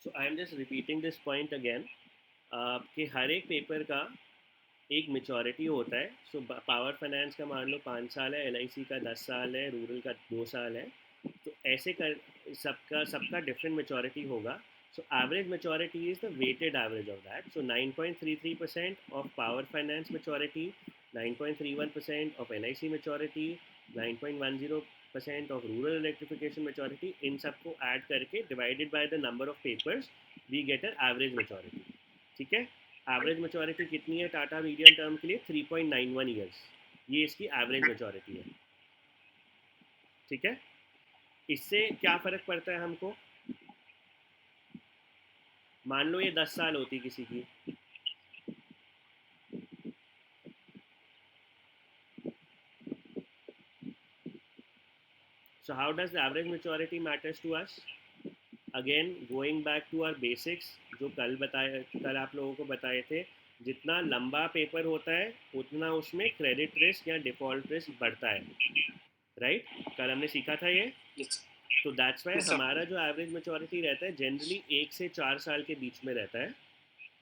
So I am just repeating this point again कि हर एक paper का एक मेचोरिटी होता है. सो पावर फाइनेंस का मान लो 5 साल है, एलआईसी का 10 साल है, रूरल का 2 साल है. तो ऐसे कर सबका सबका डिफरेंट मेचोरिटी होगा. So average maturity is the weighted average of that. So 9.33% of power finance maturity, 9.31% of LIC maturity, 9.10% of rural electrification maturity, इन सबको ऐड करके divided by the number of papers we get a average maturity. ठीक है. Average maturity कितनी है Tata medium term के लिए? 3.91 years. ये इसकी एवरेज मेचोरिटी है. ठीक है. इससे क्या फ़र्क पड़ता है हमको? मान लो ये 10 साल होती किसी की, so how does the average maturity matters to us? Again going back to our basics, जो कल आप लोगों को बताए थे, जितना लंबा पेपर होता है उतना उसमें क्रेडिट रिस्क या डिफ़ॉल्ट रिस्क बढ़ता है. राइट. कल हमने सीखा था ये. तो दैट्स वाई हमारा जो एवरेज मेचोरिटी रहता है जनरली 1 से 4 साल के बीच में रहता है,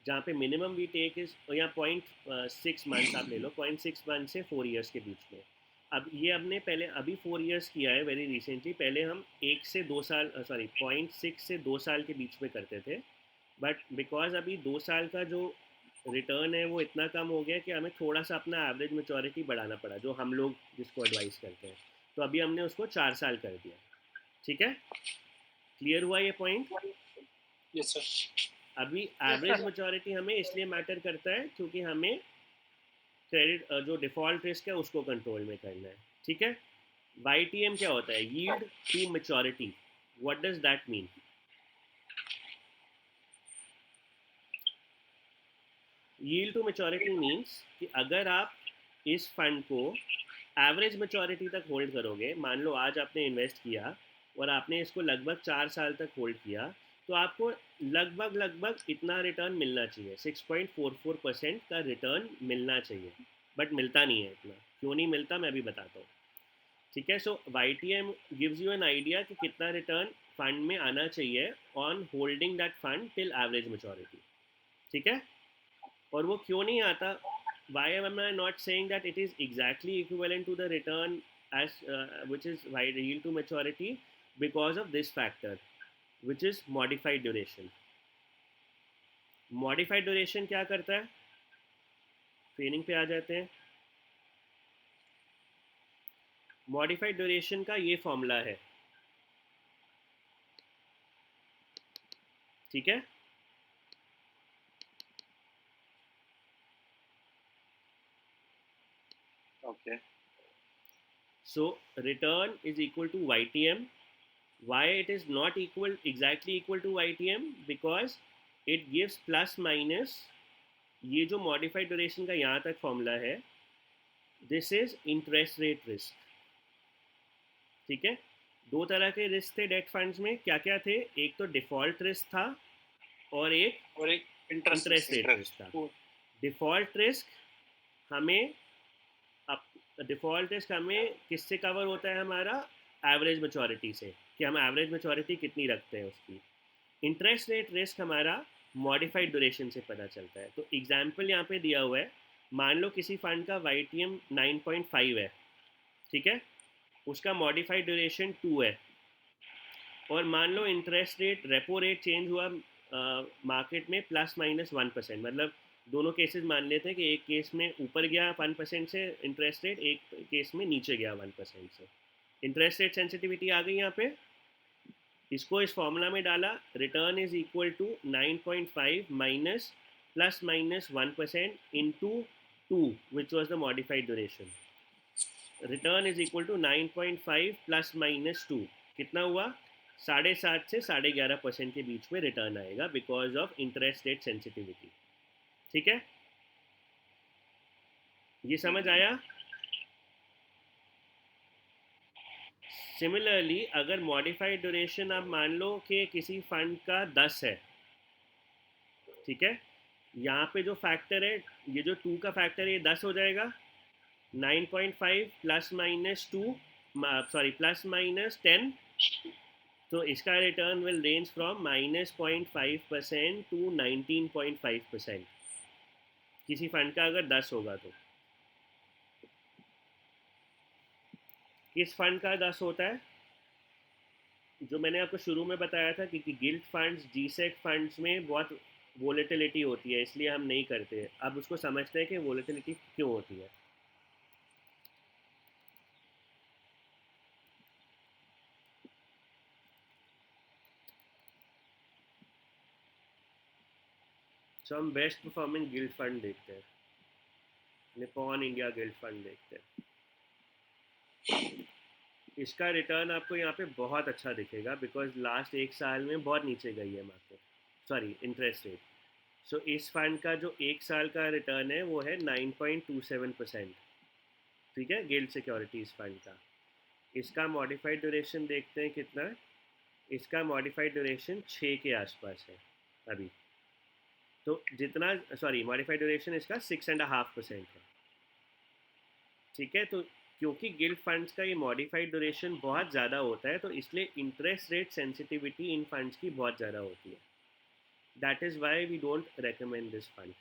जहाँ पे मिनिमम वी टेक इज या 0.6 मंथ्स आप ले लो, 0.6 मंथ से 4 ईयर्स के बीच में. अब ये हमने पहले अभी 4 ईयर्स किया है वेरी रिसेंटली. पहले हम 1 से 2 साल 0.6 से 2 साल के बीच में करते थे. बट बिकॉज अभी 2 साल का जो रिटर्न है वो इतना कम हो गया कि हमें थोड़ा सा अपना एवरेज मेचोरिटी बढ़ाना पड़ा, जो हम लोग जिसको एडवाइस करते हैं. तो अभी हमने उसको 4 साल कर दिया. ठीक है. क्लियर हुआ ये पॉइंट? Yes sir. अभी एवरेज मेचोरिटी हमें इसलिए मैटर करता है क्योंकि हमें क्रेडिट जो डिफ़ॉल्ट रिस्क है उसको कंट्रोल में करना है. ठीक है. YTM क्या होता है? Yield to maturity. What does that mean? Yield to maturity means कि अगर आप इस फंड को एवरेज मेचोरिटी तक होल्ड करोगे, मान लो आज आपने इन्वेस्ट किया और आपने इसको लगभग 4 साल तक होल्ड किया, तो आपको लगभग लगभग इतना रिटर्न मिलना चाहिए. 6.44% का रिटर्न मिलना चाहिए. बट मिलता नहीं है इतना. क्यों नहीं मिलता मैं अभी बताता हूँ. ठीक है. सो YTM gives you an idea कि कितना रिटर्न फंड में आना चाहिए on holding that fund till average maturity. ठीक है. और वो क्यों नहीं आता? why am I not saying that it is exactly equivalent to the return as which is yield to maturity? Because of this factor, which is modified duration. modified duration क्या करता है? ट्रेनिंग पे आ जाते हैं. modified duration का ये formula है. ठीक है. Okay. so return is equal to YTM. why it is not exactly equal to YTM? because it gives plus minus. ये जो मॉडिफाइड ड्यूरेशन का यहाँ तक फॉर्मूला है, this is interest rate risk. ठीक है. दो तरह के रिस्क थे डेट फंड्स में. क्या क्या थे? एक तो डिफॉल्ट रिस्क था और एक इंटरेस्ट रेट रिस्क था. डिफॉल्ट रिस्क हमें डिफॉल्ट रिस्क हमें किससे कवर होता है? हमारा एवरेज मेचोरिटी से, कि हम एवरेज मेचोरिटी कितनी रखते हैं उसकी. इंटरेस्ट रेट रिस्क हमारा मॉडिफाइड ड्यूरेशन से पता चलता है. तो एग्जांपल यहाँ पे दिया हुआ है. मान लो किसी फंड का YTM 9.5 है. ठीक है. उसका मॉडिफाइड ड्यूरेशन 2 है. और मान लो interest rate repo rate change हुआ मार्केट में ±1%. मतलब दोनों केसेस मान लेते हैं कि एक केस में ऊपर गया 1% से इंटरेस्ट रेट, एक केस में नीचे गया 1% से. इंटरेस्ट रेट सेंसिटिविटी आ गई यहाँ पे. इसको इस फॉर्मूला में डाला. Return is equal to 9.5 minus ±1% into 2 which was the modified duration. Return is equal to 9.5 ±2. कितना हुआ? 7.5 से 11.5% के बीच में रिटर्न आएगा because of interest rate sensitivity. ठीक है. ये समझ आया? सिमिलरली अगर मॉडिफाइड ड्यूरेशन आप मान लो कि किसी फंड का 10 है. ठीक है. यहाँ पे जो फैक्टर है, ये जो 2 का फैक्टर है, ये 10 हो जाएगा. 9.5 ±2 सॉरी ±10 तो इसका return will range from -0.5% to 19.5%, किसी फंड का अगर 10 होगा तो। किस फंड का 10 होता है? जो मैंने आपको शुरू में बताया था कि गिल्ट फंड्स, जीसेक फंड्स में बहुत वोलेटिलिटी होती है, इसलिए हम नहीं करते। अब उसको समझते हैं कि वोलेटिलिटी क्यों होती है। तो हम बेस्ट परफॉर्मिंग गिल्ट फंड देखते हैं, निपॉन इंडिया गिल्ट फंड देखते हैं। इसका रिटर्न आपको यहाँ पे बहुत अच्छा दिखेगा बिकॉज लास्ट एक साल में बहुत नीचे गई है मार्केट, सॉरी इंटरेस्ट रेट। सो इस फंड का जो एक साल का रिटर्न है वो है 9.27%। ठीक है, गिल्ड सिक्योरिटीज फंड का। इसका मॉडिफाइड ड्यूरेशन देखते हैं कितना है। इसका मॉडिफाइड ड्यूरेशन 6 के आसपास है अभी। तो जितना, सॉरी मॉडिफाइड ड्यूरेशन इसका 6.5% है। ठीक है, तो क्योंकि गिल्ड फंड्स का ये मॉडिफाइड ड्यूरेशन बहुत ज़्यादा होता है तो इसलिए interest rate sensitivity in funds की बहुत ज़्यादा होती है। That is why we don't recommend this fund.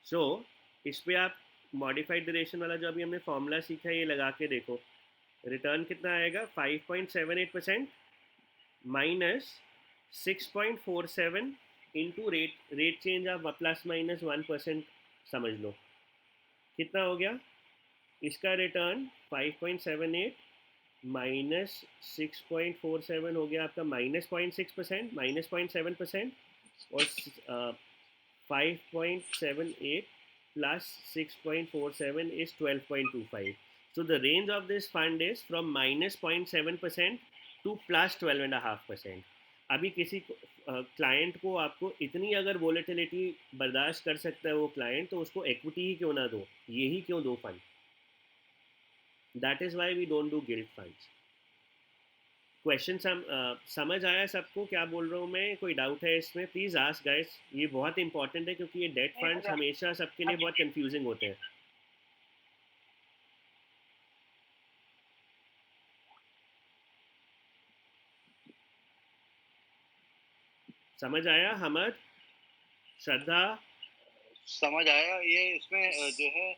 So इस पर आप मॉडिफाइड ड्यूरेशन वाला जो अभी हमने फॉर्मूला सीखा है ये लगा के देखो। रिटर्न कितना आएगा? 5.78% माइनस 6.47 इंटू रेट चेंज आप ±1% समझ लो। कितना हो गया? इसका रिटर्न 5.78 माइनस 6.47 हो गया आपका -0.6%, -0.7%। और 5.78 plus 6.47 is 12.25. So the range of this fund is from -0.7% to +12.5%. अभी किसी क्लाइंट को आपको इतनी अगर वोलेटिलिटी बर्दाश्त कर सकता है वो क्लाइंट, तो उसको इक्विटी ही क्यों ना दो, ये ही क्यों दो fund. That is why we don't do gilt funds. Question समझ आया सबको क्या बोल रहा हूँ मैं? कोई डाउट है इसमें? प्लीज़ आस्क गाइस, ये बहुत इंपॉर्टेंट है क्योंकि ये डेट फंड्स हमेशा सबके लिए बहुत कंफ्यूजिंग होते हैं। समझ आया हमद, श्रद्धा? समझ आया। ये इसमें जो है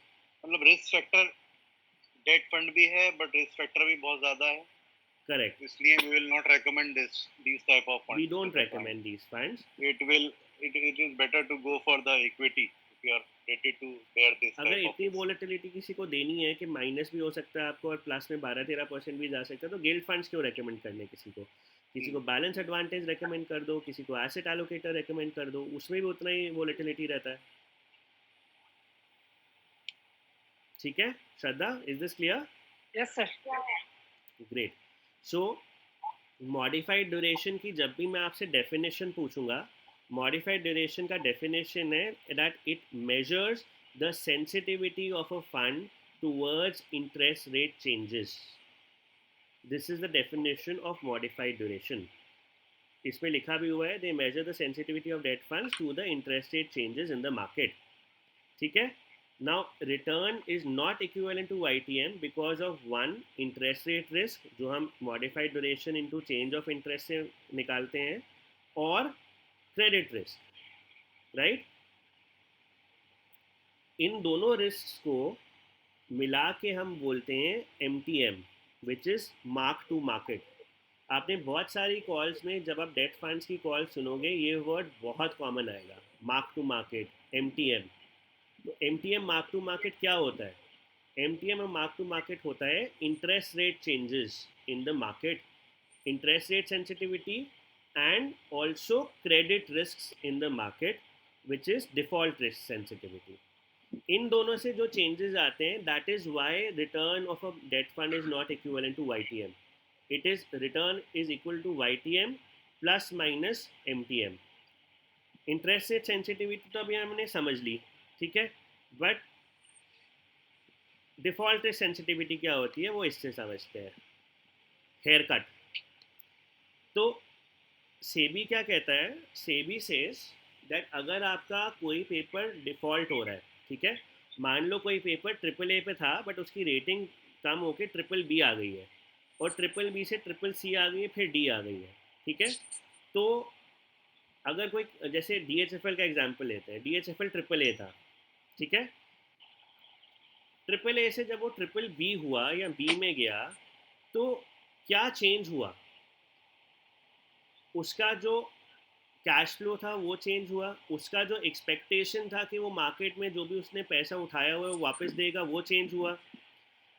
मतलब रिस्क फैक्टर डेट फंड भी है बट रिस्क फैक्टर भी बहुत ज्यादा है। करेक्ट, इसलिए we will not recommend these type of funds we to don't the client. Recommend these funds. It is better to go for the equity if you are ready to bear this अगर type of इतनी risk. Volatility किसी को देनी है कि minus भी हो सकता है आपको और प्लस में 12-13% भी जा सकता है, तो गिल्ड फंड्स क्यों रेकमेंड करने किसी को? किसी को बैलेंस एडवांटेज रेकमेंड कर दो, किसी को एसेट एलोकेटर रेकमेंड कर दो, उसमें भी उतना ही वोलेटिलिटी रहता है। ठीक है Shraddha, is this clear? Yes sir. Great. So modified duration की जब भी मैं आपसे डेफिनेशन पूछूंगा, मॉडिफाइड ड्यूरेशन का डेफिनेशन है that it measures the sensitivity of a fund towards interest rate changes. This is the definition of modified duration. इसमें लिखा भी हुआ है, they measure the sensitivity of debt funds to the interest rate changes in the market. ठीक है। Now return is not equivalent to YTM because of one, interest rate risk जो हम modified duration into change of interest से निकालते हैं, और credit risk, right? इन दोनों risks को मिला के हम बोलते हैं MTM, which is mark to market। आपने बहुत सारी कॉल्स में जब आप डेट फंड्स की कॉल सुनोगे ये वर्ड बहुत कॉमन आएगा, मार्क टू मार्केट, MTM। तो MTM मार्क टू मार्केट क्या होता है? MTM और मार्क टू मार्केट होता है interest rate changes in the market, interest rate sensitivity and also credit risk in the market which is default risk sensitivity. इन दोनों से जो चेंजेस आते हैं, that is why return of a debt fund is not equivalent to YTM। It is return is equal to YTM plus minus MTM। Interest rate sensitivity तो अभी हमने समझ ली, ठीक है, बट डिफ़ॉल्ट रिस्क सेंसिटिविटी क्या होती है वो इससे समझते हैं, हेयर कट। तो सेबी क्या कहता है? सेबी सेज दैट अगर आपका कोई पेपर डिफ़ॉल्ट हो रहा है, ठीक है, मान लो कोई पेपर AAA पे था बट उसकी रेटिंग कम होकर BBB आ गई है, और ट्रिपल बी से ट्रिपल सी आ गई है, फिर डी आ गई है। ठीक है, तो अगर कोई, जैसे DHFL का एग्जांपल लेते हैं, DHFL ट्रिपल ए था। ठीक है, ट्रिपल ए से जब वो ट्रिपल बी हुआ या बी में गया, तो क्या चेंज हुआ? उसका जो कैश फ्लो था वो चेंज हुआ, उसका जो एक्सपेक्टेशन था कि वो मार्केट में जो भी उसने पैसा उठाया हुआ है वो वापस देगा, वो चेंज हुआ।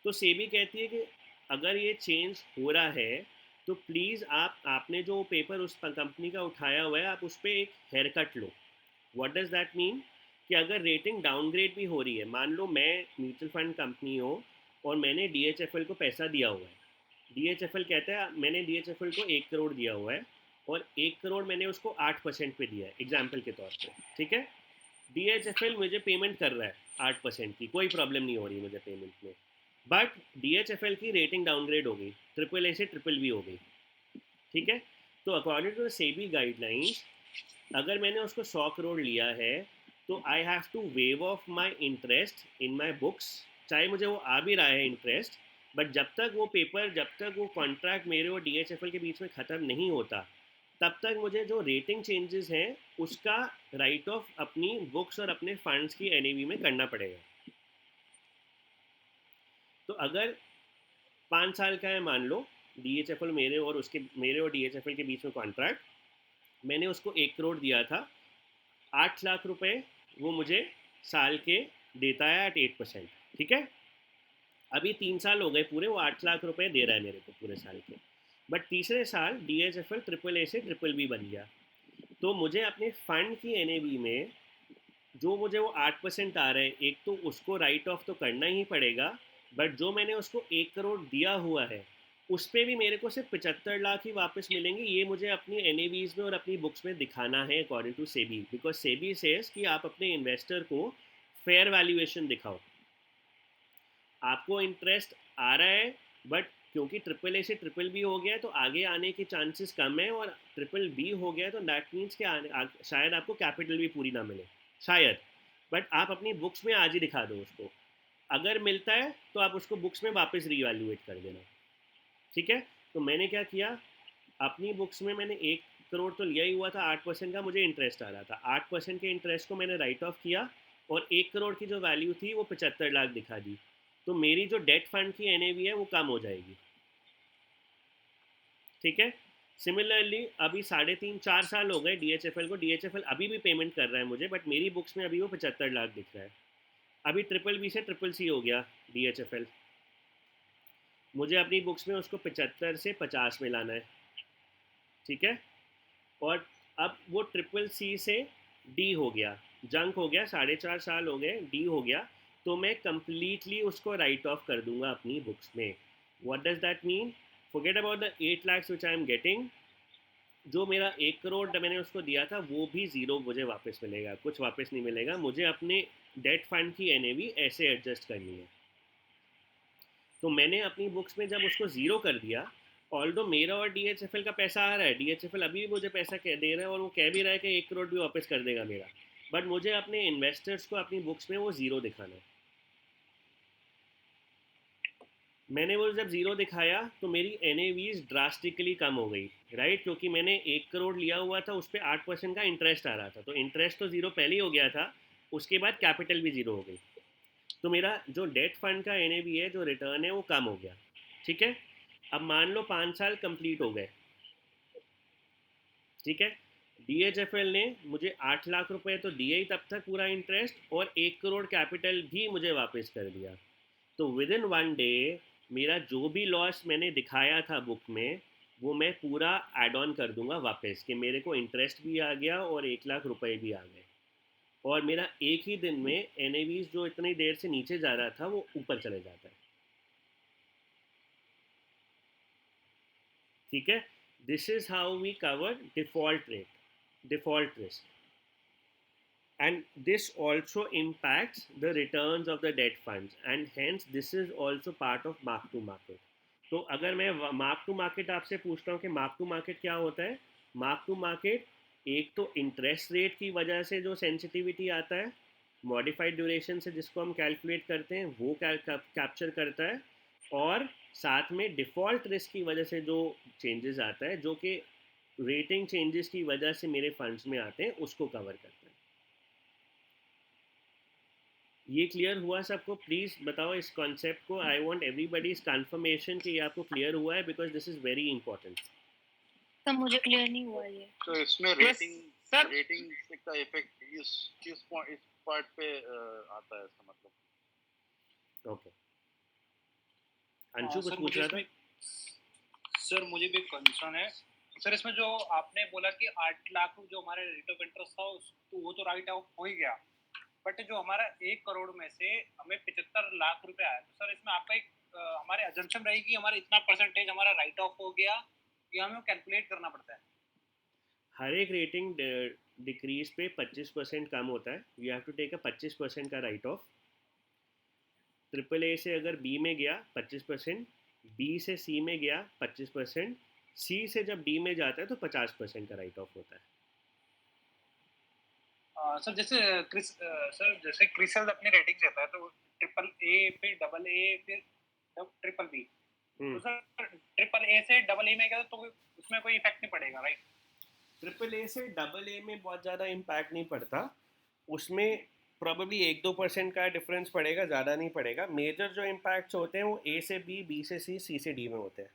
तो सेबी कहती है कि अगर ये चेंज हो रहा है तो प्लीज़ आपने जो पेपर उस कंपनी का उठाया हुआ है आप उस पर एक हेयर कट लो। What does that mean? कि अगर रेटिंग डाउनग्रेड भी हो रही है, मान लो मैं म्यूचुअल फंड कंपनी हो और मैंने DHFL को पैसा दिया हुआ है, DHFL कहता है मैंने DHFL को 1 करोड़ दिया हुआ है और 1 करोड़ मैंने उसको 8% पे दिया है एग्जाम्पल के तौर पे। ठीक है, DHFL मुझे पेमेंट कर रहा है 8% की, कोई प्रॉब्लम नहीं हो रही मुझे पेमेंट में, बट DHFL की रेटिंग डाउनग्रेड हो गई, ट्रिपल ए से ट्रिपल बी हो गई। ठीक है, तो according to the SEBI guidelines, अगर मैंने उसको 100 करोड़ लिया है तो I have to waive off my interest in my books, चाहे मुझे वो आ भी रहा है इंटरेस्ट, बट जब तक वो पेपर, जब तक वो कॉन्ट्रैक्ट मेरे और DHFL के बीच में ख़त्म नहीं होता, तब तक मुझे जो रेटिंग चेंजेस हैं उसका राइट ऑफ अपनी बुक्स और अपने फंड्स की NAV में करना पड़ेगा। तो अगर 5 साल का है मान लो, DHFL मेरे और DHFL के बीच में कॉन्ट्रैक्ट, मैंने उसको 1 करोड़ दिया था, 8 लाख रुपए वो मुझे साल के देता है एट 8%। ठीक है, अभी 3 साल हो गए पूरे, वो 8 लाख रुपए दे रहा है मेरे को पूरे साल के, बट तीसरे साल DHFL ट्रिपल ए से ट्रिपल बी बन गया, तो मुझे अपने फंड की NAV में जो मुझे वो 8% आ रहे हैं, एक तो उसको राइट ऑफ तो करना ही पड़ेगा, बट जो मैंने उसको 1 करोड़ दिया हुआ है उस पर भी मेरे को सिर्फ 75 लाख ही वापस मिलेंगे। ये मुझे अपनी NAVs में और अपनी बुक्स में दिखाना है according to SEBI, because SEBI says कि आप अपने इन्वेस्टर को फेयर वैल्यूएशन दिखाओ। आपको इंटरेस्ट आ रहा है, बट क्योंकि ट्रिपल ए से ट्रिपल बी हो गया है तो आगे आने के चांसेस कम है, और ट्रिपल बी हो गया है तो दैट मीन्स कि शायद आपको कैपिटल भी पूरी ना मिले, शायद, बट आप अपनी बुक्स में आज ही दिखा दो उसको, अगर मिलता है तो आप उसको बुक्स में वापस रीवैल्यूएट कर देना। ठीक है, तो मैंने क्या किया, अपनी बुक्स में मैंने 1 करोड़ तो लिया ही हुआ था, 8% का मुझे इंटरेस्ट आ रहा था, 8% के इंटरेस्ट को मैंने राइट ऑफ किया और 1 करोड़ की जो वैल्यू थी वो 75 लाख दिखा दी, तो मेरी जो डेट फंड की NAV है वो कम हो जाएगी। ठीक है, सिमिलरली अभी 3.5-4 साल हो गए DHFL को, DHFL अभी भी पेमेंट कर रहा है मुझे, बट मेरी बुक्स में अभी वो 75 लाख दिख रहा है। अभी ट्रिपल बी से ट्रिपल सी हो गया DHFL, मुझे अपनी बुक्स में उसको 75 से 50 में लाना है। ठीक है, और अब वो ट्रिपल सी से डी हो गया, जंक हो गया, 4.5 साल हो गए, डी हो गया, तो मैं कंप्लीटली उसको राइट ऑफ कर दूंगा अपनी बुक्स में। What does that mean? Forget about the 8 lakhs which I am getting, जो मेरा 1 करोड़ मैंने उसको दिया था वो भी ज़ीरो मुझे वापस मिलेगा, कुछ वापस नहीं मिलेगा, मुझे अपने डेट फंड की NAV ऐसे एडजस्ट करनी है। तो मैंने अपनी बुक्स में जब उसको ज़ीरो कर दिया, ऑल्दो मेरा और DHFL का पैसा आ रहा है, DHFL अभी भी मुझे पैसा दे रहा है और वो कह भी रहा है कि 1 करोड़ भी वापस कर देगा मेरा, बट मुझे अपने इन्वेस्टर्स को अपनी बुक्स में वो ज़ीरो दिखाना है। मैंने वो जब ज़ीरो दिखाया तो मेरी NAVs ड्रास्टिकली कम हो गई, राइट, क्योंकि मैंने 1 करोड़ लिया हुआ था, उस पर 8% का इंटरेस्ट आ रहा था, तो इंटरेस्ट तो ज़ीरो पहले ही हो गया था, उसके बाद कैपिटल भी ज़ीरो हो गई, तो मेरा जो डेट फंड का NAV है, जो रिटर्न है, वो कम हो गया। ठीक है, अब मान लो 5 साल कंप्लीट हो गए। ठीक है, DHFL ने मुझे 8 लाख रुपए तो दिए ही तब तक पूरा इंटरेस्ट, और 1 करोड़ कैपिटल भी मुझे वापस कर दिया, तो विद इन 1 डे मेरा जो भी लॉस मैंने दिखाया था बुक में वो मैं पूरा एड ऑन कर दूंगा वापस, कि मेरे को इंटरेस्ट भी आ गया और 1 लाख रुपए भी आ गए, और मेरा एक ही दिन में NAVs जो इतनी देर से नीचे जा रहा था वो ऊपर चले जाता है। ठीक है, this is how we cover default risk, and this also impacts the returns of the debt funds, and hence this is also part of mark to market। तो अगर मैं मार्क टू मार्केट आपसे पूछता हूँ कि मार्क टू मार्केट क्या होता है, मार्क टू मार्केट एक तो इंटरेस्ट रेट की वजह से जो सेंसिटिविटी आता है, मॉडिफाइड ड्यूरेशन से जिसको हम कैलकुलेट करते हैं वो कैप्चर करता है, और साथ में डिफ़ॉल्ट रिस्क की वजह से जो चेंजेस आता है, जो कि रेटिंग चेंजेस की वजह से मेरे फंड्स में आते हैं, उसको कवर करता है। ये क्लियर हुआ सबको? प्लीज़ बताओ इस कॉन्सेप्ट को। I want everybody is confirmation कि ये आपको क्लियर हुआ है, because this is very important. तब मुझे क्लियर नहीं हुआ ये। तो इसमें रेटिंग का इफेक्ट इस पार्ट पे आता है, इसका मतलब। ओके, अंशु कुछ पूछ रहा था? सर मुझे भी कंसर्न है सर, इसमें जो आपने बोला कि 8 लाख जो हमारे रेट ऑफ इंटरेस्ट था तो वो तो राइट ऑफ हो ही गया, बट जो हमारा 1 करोड़ में से हमें 75 लाख रुपए आया, तो सर इसमें आपका एक हमारे अजम्पशन रहेगी हमारा इतना परसेंटेज हमारा राइट ऑफ हो गया, या हमें कैलकुलेट करना पड़ता है? हर एक रेटिंग डिक्रीज पे 25% कम होता है। You have to take a 25% का राइट ऑफ। ट्रिपल ए से अगर बी में गया 25%, बी से सी में गया 25%, सी से जब डी में जाता है तो 50% का राइट ऑफ होता है। सर जैसे क्रिसल अपनी रेटिंग देता है तो ट्रिपल ए फिर डबल ए फिर ट्रिपल बी, तो सर ट्रिपल ए से डबल ए में गया तो उसमें कोई इफेक्ट नहीं पड़ेगा, राइट? ट्रिपल ए से डबल ए में बहुत ज़्यादा इम्पैक्ट नहीं पड़ता, उसमें प्रॉब्लली 1-2% का डिफरेंस पड़ेगा, ज़्यादा नहीं पड़ेगा। मेजर जो इम्पैक्ट्स होते हैं वो ए से बी, बी से सी, सी से डी में होते हैं।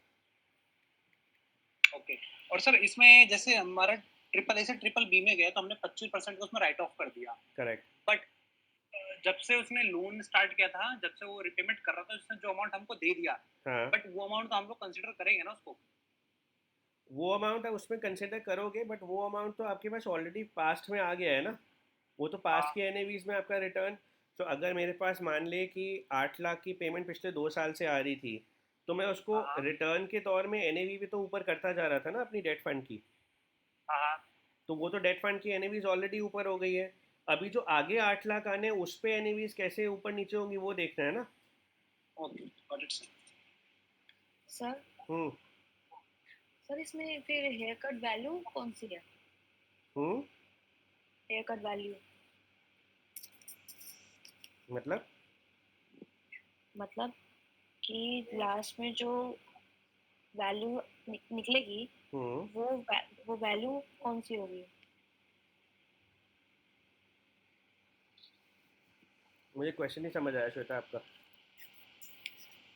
ओके, और सर इसमें जैसे हमारा ट्रिपल ए से ट्रिपल बी में गया तो हमने 25% को उसमें राइट ऑफ कर दिया, करेक्ट। बट जब से उसने लोन स्टार्ट किया था, जब से वो रिपेमेंट कर रहा था, उसने जो अमाउंट हमको दे दिया, हाँ, बट वो अमाउंट तो हम लोग कंसीडर करेंगे ना उसको? वो अमाउंट उसमें कंसिडर करोगे, बट वो अमाउंट तो आपके पास ऑलरेडी पास्ट में आ गया है ना, वो तो पास्ट के एनएवीज में आपका रिटर्न। तो अगर मेरे पास मान ले कि 8 लाख की पेमेंट पिछले 2 साल से आ रही थी, तो मैं उसको रिटर्न के तौर में एनएवी भी तो ऊपर करता जा रहा था ना अपनी डेट फंड की। तो वो तो डेट फंड की एनएवीज ऑलरेडी ऊपर हो गई है। अभी जो आगे 8 लाख आने हैं उस पे एनएवीज कैसे ऊपर नीचे होंगी वो देखना है ना। Okay, got it sir. Sir इसमें फिर हेयर कट वैल्यू कौन सी है? हेयर कट वैल्यू मतलब कि लास्ट में जो वैल्यू निकलेगी वो वैल्यू कौन सी होगी? मुझे क्वेश्चन नहीं समझ आया श्वेता आपका।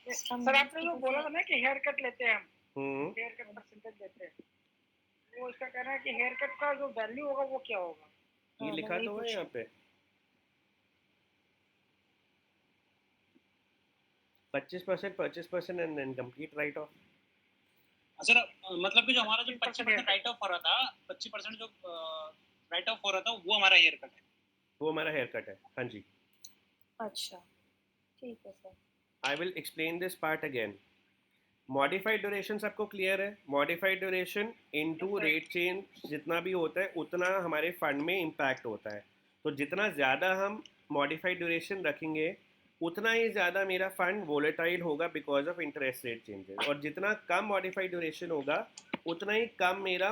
सर आपने जो बोला था ना कि हेयर कट लेते हैं हम, हेयर कट परसेंटेज देते हैं, वो इसका कहना है कि हेयर कट का जो वैल्यू होगा वो क्या होगा? ये लिखा तो है यहाँ पे 25% 25% and then complete write off. Sir मतलब कि जो हमारा जो 25% राइट ऑफ हो रहा था, 25% जो राइट ऑफ हो रहा था वो हमारा हेयर कट है? वो हमारा हेयर कट है, हाँ जी। अच्छा ठीक है sir. I will explain this part again. Modified duration सबको क्लियर है? Modified duration into rate change जितना भी होता है उतना हमारे फंड में इम्पैक्ट होता है। तो जितना ज़्यादा हम मॉडिफाइड ड्यूरेशन रखेंगे उतना ही ज़्यादा मेरा फंड वोलेटाइल होगा because of interest rate changes, और जितना कम मॉडिफाइड ड्यूरेशन होगा उतना ही कम मेरा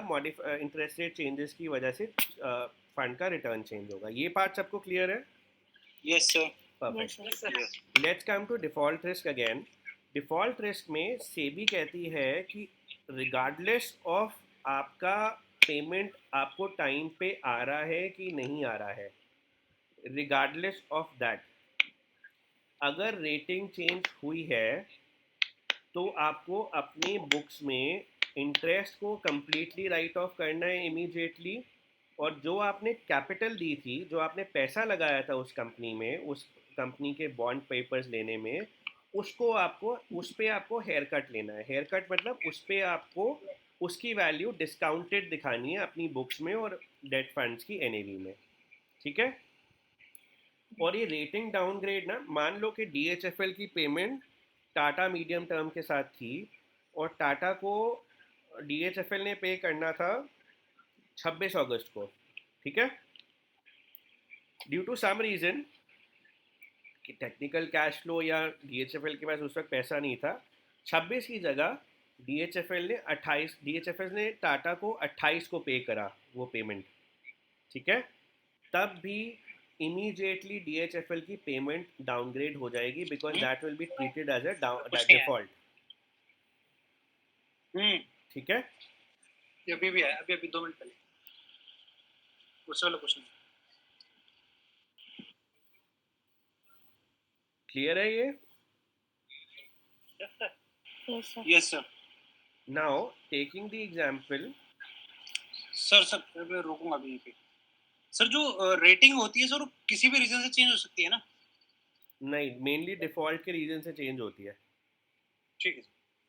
इंटरेस्ट रेट चेंजेस की वजह से फंड का रिटर्न चेंज होगा। ये पार्ट सबको क्लियर है? Yes sir. Perfect. Let's come to default risk again. Default risk में सेबी कहती है कि रिगार्डलेस ऑफ आपका पेमेंट आपको टाइम पे आ रहा है कि नहीं आ रहा है, रिगार्डलेस ऑफ दैट, अगर रेटिंग चेंज हुई है तो आपको अपनी बुक्स में इंटरेस्ट को कम्प्लीटली राइट ऑफ करना है इमीडिएटली, और जो आपने कैपिटल दी थी, जो आपने पैसा लगाया था उस कंपनी में, उस कंपनी के बॉन्ड पेपर्स लेने में, उसको आपको उस पर आपको हेयर कट लेना है। हेयर कट मतलब उस पर आपको उसकी वैल्यू डिस्काउंटेड दिखानी है अपनी बुक्स में और डेट फंड्स की एनएवी में, ठीक है? और ये रेटिंग डाउनग्रेड ना, मान लो कि डीएचएफएल की पेमेंट टाटा मीडियम टर्म के साथ थी और टाटा को डीएचएफएल ने पे करना था 26 अगस्त को, ठीक है? ड्यू टू सम रीज़न कि टेक्निकल कैश फ्लो या डीएचएफएल के पास उस वक्त पैसा नहीं था, 26 की जगह डीएचएफएल ने टाटा को 28 को पे करा वो पेमेंट, ठीक है? तब भी immediately DHFL की पेमेंट डाउनग्रेड हो जाएगी because that will be treated as a कुछ नहीं है। डिफॉल्ट. ठीक है. ये अभी भी है, अभी 2 मिनट पहले उससे वाला क्वेश्चन. क्लियर है ये? Yes, sir. Yes sir. Now taking the example. Sir मैं रोकूंगा अभी यहीं पे. सर जो रेटिंग होती है सर वो किसी भी रीजन से चेंज हो सकती है ना? नहीं, मेनली डिफॉल्ट के रीजन से चेंज होती है. ठीक है.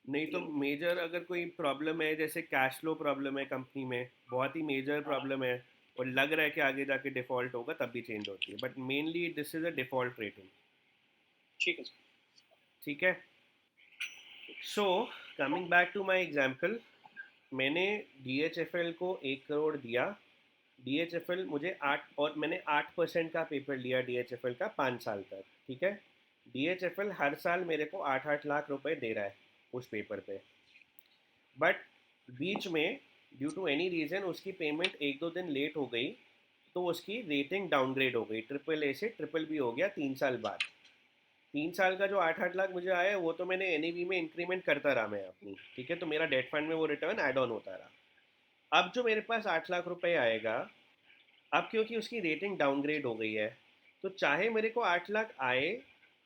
नहीं तो मेजर अगर कोई प्रॉब्लम है, जैसे कैश फ्लो प्रॉब्लम है कंपनी में, बहुत ही मेजर प्रॉब्लम है और लग रहा है कि आगे जाके डिफॉल्ट होगा, तब भी चेंज होती है. But mainly this is a default rating. ठीक है सर. ठीक है. So coming back to my example, मैंने DHFL को 1 करोड़ दिया. DHFL मुझे 8% का पेपर लिया DHFL का 5 साल तक. ठीक है. DHFL हर साल मेरे को 8-8 लाख रुपए दे रहा है उस पेपर पे. बट बीच में ड्यू टू एनी रीज़न उसकी पेमेंट 1-2 दिन लेट हो गई, तो उसकी रेटिंग डाउनग्रेड हो गई. AAA से BBB हो गया 3 साल बाद. 3 साल का जो 8-8 लाख मुझे आया वो तो मैंने NAV में इंक्रीमेंट करता रहा मैं अपनी. ठीक है. तो मेरा डेट फंड में वो रिटर्न ऐड ऑन होता रहा. अब जो मेरे पास 8 लाख रुपए आएगा, अब क्योंकि उसकी रेटिंग डाउनग्रेड हो गई है, तो चाहे मेरे को 8 लाख आए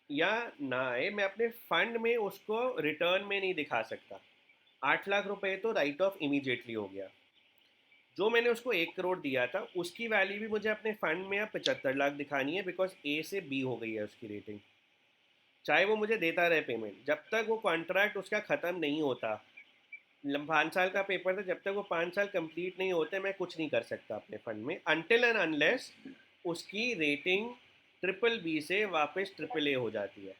या ना आए, मैं अपने फंड में उसको रिटर्न में नहीं दिखा सकता. 8 लाख रुपए तो राइट ऑफ इमीडिएटली हो गया. जो मैंने उसको 1 करोड़ दिया था उसकी वैल्यू भी मुझे अपने फंड में अब 75 लाख दिखानी है, बिकॉज A से B हो गई है उसकी रेटिंग. चाहे वो मुझे देता रहे पेमेंट, जब तक वो कॉन्ट्रैक्ट उसका ख़त्म नहीं होता. 5 साल का पेपर था, जब तक वो 5 साल कंप्लीट नहीं होते मैं कुछ नहीं कर सकता अपने फंड में, अनटिल एंड अनलेस उसकी रेटिंग BBB से वापस AAA हो जाती है.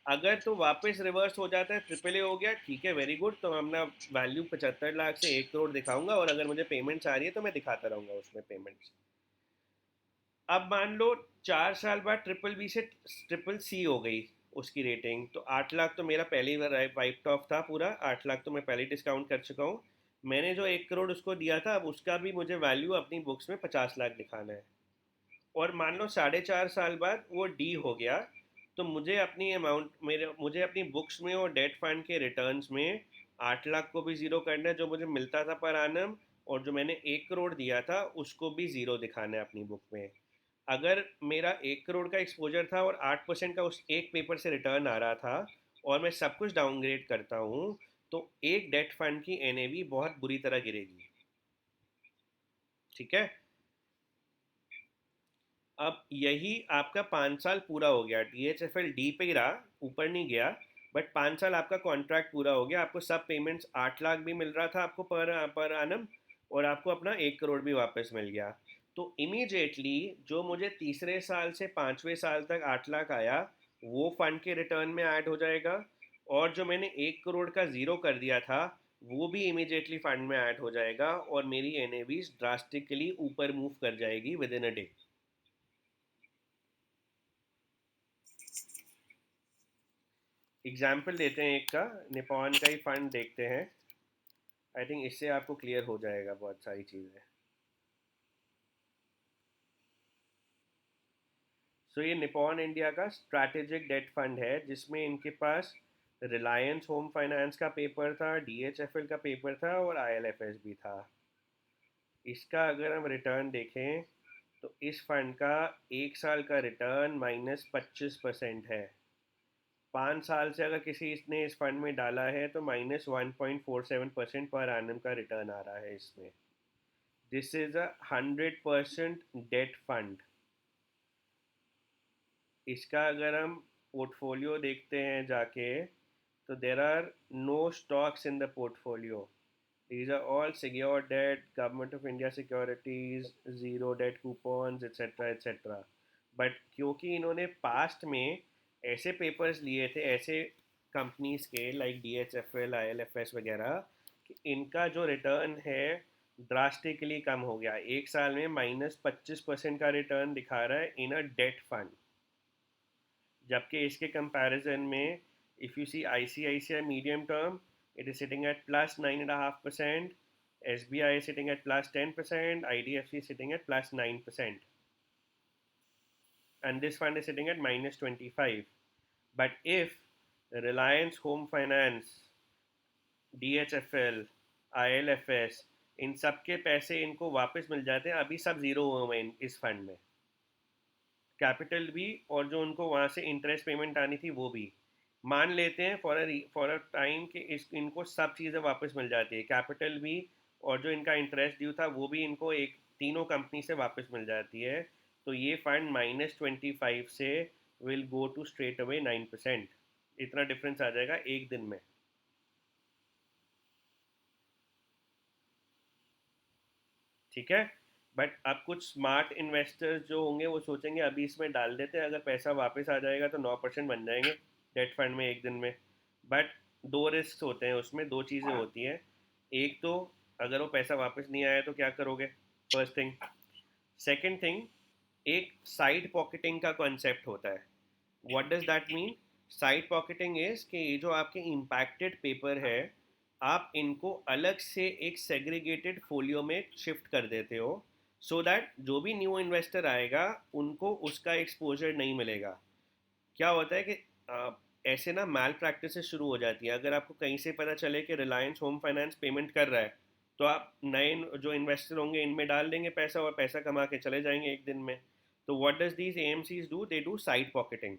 अगर तो वापस रिवर्स हो जाता है, AAA हो गया, ठीक है, वेरी गुड, तो मैं अपना वैल्यू 75 लाख से 1 करोड़ दिखाऊंगा और अगर मुझे पेमेंट्स आ रही है तो मैं दिखाता रहूँगा उसमें पेमेंट्स. अब मान लो 4 साल बाद BBB से CCC हो गई उसकी रेटिंग, तो 8 लाख तो मेरा पहले ही वाइप्ड ऑफ था पूरा. 8 लाख तो मैं पहले ही डिस्काउंट कर चुका हूँ. मैंने जो 1 करोड़ उसको दिया था, अब उसका भी मुझे वैल्यू अपनी बुक्स में 50 लाख दिखाना है. और मान लो 4.5 साल बाद वो D हो गया, तो मुझे अपनी अमाउंट मुझे अपनी बुक्स में और डेट फंड के रिटर्न्स में 8 लाख को भी ज़ीरो करना है जो मुझे मिलता था पर आनम, और जो मैंने 1 करोड़ दिया था उसको भी ज़ीरो दिखाना है अपनी बुक में. अगर मेरा 1 करोड़ का एक्सपोजर था और 8% का उस एक पेपर से रिटर्न आ रहा था और मैं सब कुछ डाउनग्रेड करता हूँ, तो एक डेट फंड की NAV बहुत बुरी तरह गिरेगी. ठीक है. अब यही आपका 5 साल पूरा हो गया, DHFL D पे ही रहा, ऊपर नहीं गया, बट 5 साल आपका कॉन्ट्रैक्ट पूरा हो गया. आपको सब पेमेंट्स 8 लाख भी मिल रहा था आपको पर आनम, और आपको अपना 1 करोड़ भी वापस मिल गया. तो इमीडिएटली जो मुझे तीसरे साल से 5वें साल तक 8 लाख आया वो फंड के रिटर्न में ऐड हो जाएगा, और जो मैंने 1 करोड़ का ज़ीरो कर दिया था वो भी इमीडिएटली फंड में ऐड हो जाएगा और मेरी NAV ड्रास्टिकली ऊपर मूव कर जाएगी with in a day. Example देते हैं एक का, निपॉन का ही फंड देखते हैं. आई थिंक इससे आपको क्लियर हो जाएगा बहुत सारी चीज़ें. सो ये निपॉन इंडिया का स्ट्रैटेजिक डेट फंड है जिसमें इनके पास रिलायंस होम फाइनेंस का पेपर था, DHFL का पेपर था और ILFS भी था. इसका अगर हम रिटर्न देखें तो इस फंड का 1 साल का रिटर्न -25% है. 5 साल से अगर किसी ने इस फंड में डाला है तो -1.47% पर एनम का रिटर्न आ रहा है इसमें. This is a 100% debt fund. इसका अगर हम पोर्टफोलियो देखते हैं जाके, तो there are no stocks in the portfolio. These are all secured debt, government of India securities, zero debt coupons, etc. etc. But क्योंकि इन्होंने पास्ट में ऐसे पेपर्स लिए थे ऐसे कंपनीज के लाइक DHFL, ILFS वगैरह, कि इनका जो रिटर्न है ड्रास्टिकली कम हो गया. 1 साल में -25% का रिटर्न दिखा रहा है इन अ डेट फंड. जबकि इसके कंपैरिजन में if you see ICICI medium term, it is sitting at +9.5%, SBI is sitting at +10%, IDFC is sitting at +9%. and this fund is sitting at minus 25. But if Reliance Home Finance, DHFL, ILFS, इन सब के पैसे इनको वापस मिल जाते हैं, अभी सब zero हुए हैं इस फंड में, कैपिटल भी और जो उनको वहाँ से इंटरेस्ट पेमेंट आनी थी वो भी, मान लेते हैं फॉर अ टाइम कि इनको सब चीज़ें वापस मिल जाती है, कैपिटल भी और जो इनका इंटरेस्ट ड्यू था वो भी इनको एक तीनों कंपनी से वापस मिल जाती है, तो ये फंड -25 से will go to straight away 9%. इतना डिफरेंस आ जाएगा एक दिन में. ठीक है. बट अब कुछ स्मार्ट इन्वेस्टर्स जो होंगे वो सोचेंगे अभी इसमें डाल देते हैं, अगर पैसा वापस आ जाएगा तो 9% बन जाएंगे डेट फंड में एक दिन में. बट दो रिस्क होते हैं उसमें, दो चीज़ें होती हैं. एक तो अगर वो पैसा वापस नहीं आया तो क्या करोगे, फर्स्ट थिंग. सेकंड थिंग, एक साइड पॉकेटिंग का कॉन्सेप्ट होता है. What does that mean? Side pocketing is कि ये जो आपके इम्पैक्टेड पेपर है आप इनको अलग से एक सेग्रीगेटेड फोलियो में शिफ्ट कर देते हो, सो दैट जो भी न्यू इन्वेस्टर आएगा उनको उसका एक्सपोजर नहीं मिलेगा. क्या होता है कि ऐसे ना मैल प्रैक्टिसेस शुरू हो जाती है. अगर आपको कहीं से पता चले कि रिलायंस होम फाइनेंस पेमेंट कर रहा है तो आप नए जो इन्वेस्टर होंगे इनमें डाल देंगे पैसा और पैसा कमा के चले जाएंगे एक दिन में. तो what does these AMCs do? They do side pocketing.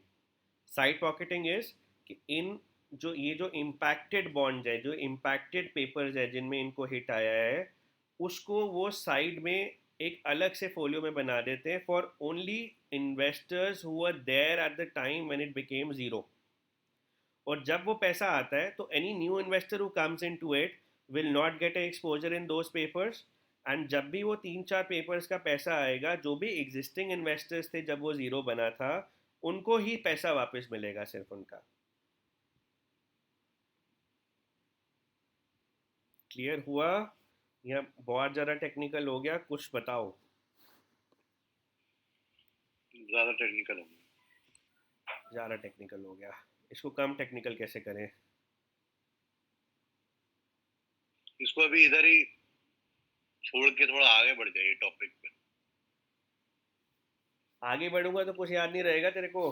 Side pocketing is कि इन जो ये जो इम्पैक्टेड बॉन्ड्स है, जो इम्पैक्टेड पेपर्स है जिनमें इनको हिट आया है, उसको वो साइड में एक अलग से फोलियो में बना देते हैं for only investors who are there at the time when it became zero. और जब वो पैसा आता है तो any new investor who comes into it will not get a exposure in those papers. And जब भी वो 3-4 पेपर्स का पैसा आएगा, जो भी एग्जिस्टिंग इन्वेस्टर्स थे जब वो ज़ीरो बना था उनको ही पैसा वापस मिलेगा, सिर्फ उनका. क्लियर हुआ या बहुत ज़्यादा टेक्निकल हो गया? कुछ बताओ. ज़्यादा टेक्निकल हो गया. ज़्यादा टेक्निकल हो गया. इसको कम टेक्निकल कैसे करें? इसको अभी इधर ही छोड़ के थोड़ा आगे बढ़ जाइए टॉपिक पे. आगे बढ़ूंगा तो कुछ याद नहीं रहेगा तेरे को.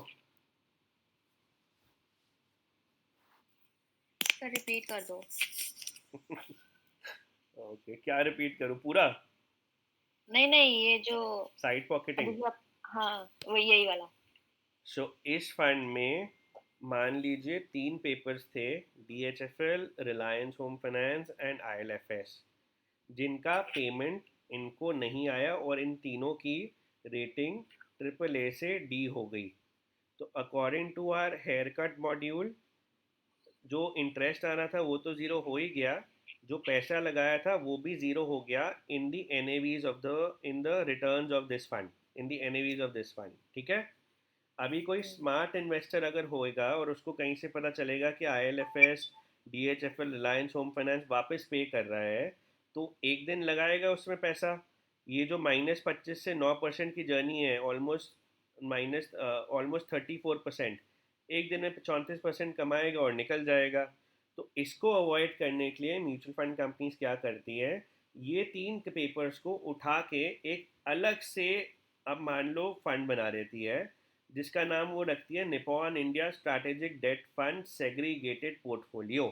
सर रिपीट कर दो. ओके, क्या रिपीट करूं पूरा? नहीं ये जो साइड पॉकेटिंग. हाँ वो यही वाला. सो इस फंड में मान लीजिए 3 पेपर्स थे, DHFL, Reliance home finance and ILFS, जिनका पेमेंट इनको नहीं आया और इन तीनों की रेटिंग AAA से D हो गई. तो according to our hair cut module जो इंटरेस्ट आ रहा था वो तो ज़ीरो हो ही गया, जो पैसा लगाया था वो भी ज़ीरो हो गया in the NAVs of the returns of this fund, in the NAVs of this fund. ठीक है. अभी कोई स्मार्ट इन्वेस्टर अगर होएगा और उसको कहीं से पता चलेगा कि ILFS, DHFL, Reliance home finance वापस पे कर रहा है, तो एक दिन लगाएगा उसमें पैसा. ये जो -25 से 9% की जर्नी है, ऑलमोस्ट 34%, एक दिन में 34% कमाएगा और निकल जाएगा. तो इसको अवॉइड करने के लिए म्यूचुअल फंड कंपनीज क्या करती है, ये 3 पेपर्स को उठा के एक अलग से अब मान लो फंड बना देती है, जिसका नाम वो रखती है Nippon India strategic debt fund segregated portfolio.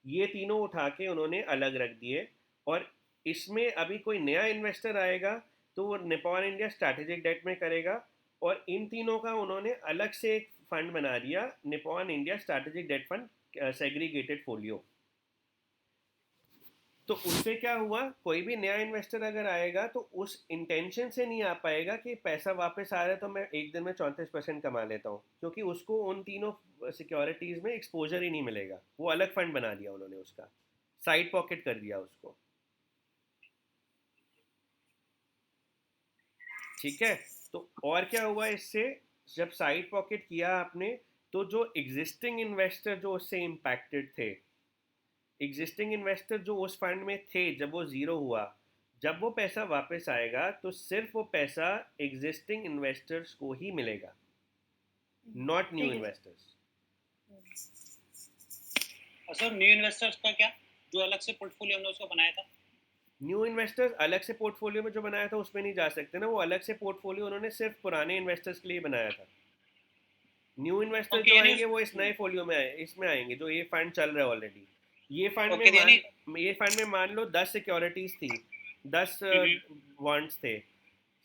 ये तीनों उठा के उन्होंने अलग रख दिए, और इसमें अभी कोई नया इन्वेस्टर आएगा तो वो निपॉन इंडिया स्ट्रैटेजिक डेट में करेगा, और इन तीनों का उन्होंने अलग से एक फंड बना दिया, Nippon India strategic debt fund segregated folio. तो उससे क्या हुआ, कोई भी नया इन्वेस्टर अगर आएगा तो उस इंटेंशन से नहीं आ पाएगा कि पैसा वापस आ रहा है तो मैं एक दिन में 34% कमा लेता हूँ, क्योंकि उसको उन तीनों सिक्योरिटीज़ में एक्सपोजर ही नहीं मिलेगा. वो अलग फंड बना दिया उन्होंने, उसका साइड पॉकेट कर दिया उसको. ठीक है. तो और क्या हुआ इससे, जब साइड पॉकेट किया आपने तो जो एग्जिस्टिंग इन्वेस्टर जो उससे इम्पैक्टेड थे, एग्जिस्टिंग इन्वेस्टर जो उस फंड में थे जब वो ज़ीरो हुआ, जब वो पैसा वापस आएगा तो सिर्फ वो पैसा एग्जिस्टिंग इन्वेस्टर्स को ही मिलेगा, not new investors. Sir new investors का क्या, जो अलग से पोर्टफोलियो हमने उसको बनाया था? न्यू इन्वेस्टर्स अलग से पोर्टफोलियो में जो बनाया था उसमें नहीं जा सकते ना, वो अलग से पोर्टफोलियो उन्होंने सिर्फ पुराने इन्वेस्टर्स के लिए बनाया था। न्यू इन्वेस्टर ओके जो यानी आएंगे वो इस नए फोलियो में इसमें आएंगे, जो ये फंड चल रहा है ऑलरेडी। ये फंड में ओके यानी ये फंड में मान लो 10 सिक्योरिटीज थी, 10 हम्म, बॉन्ड्स थे,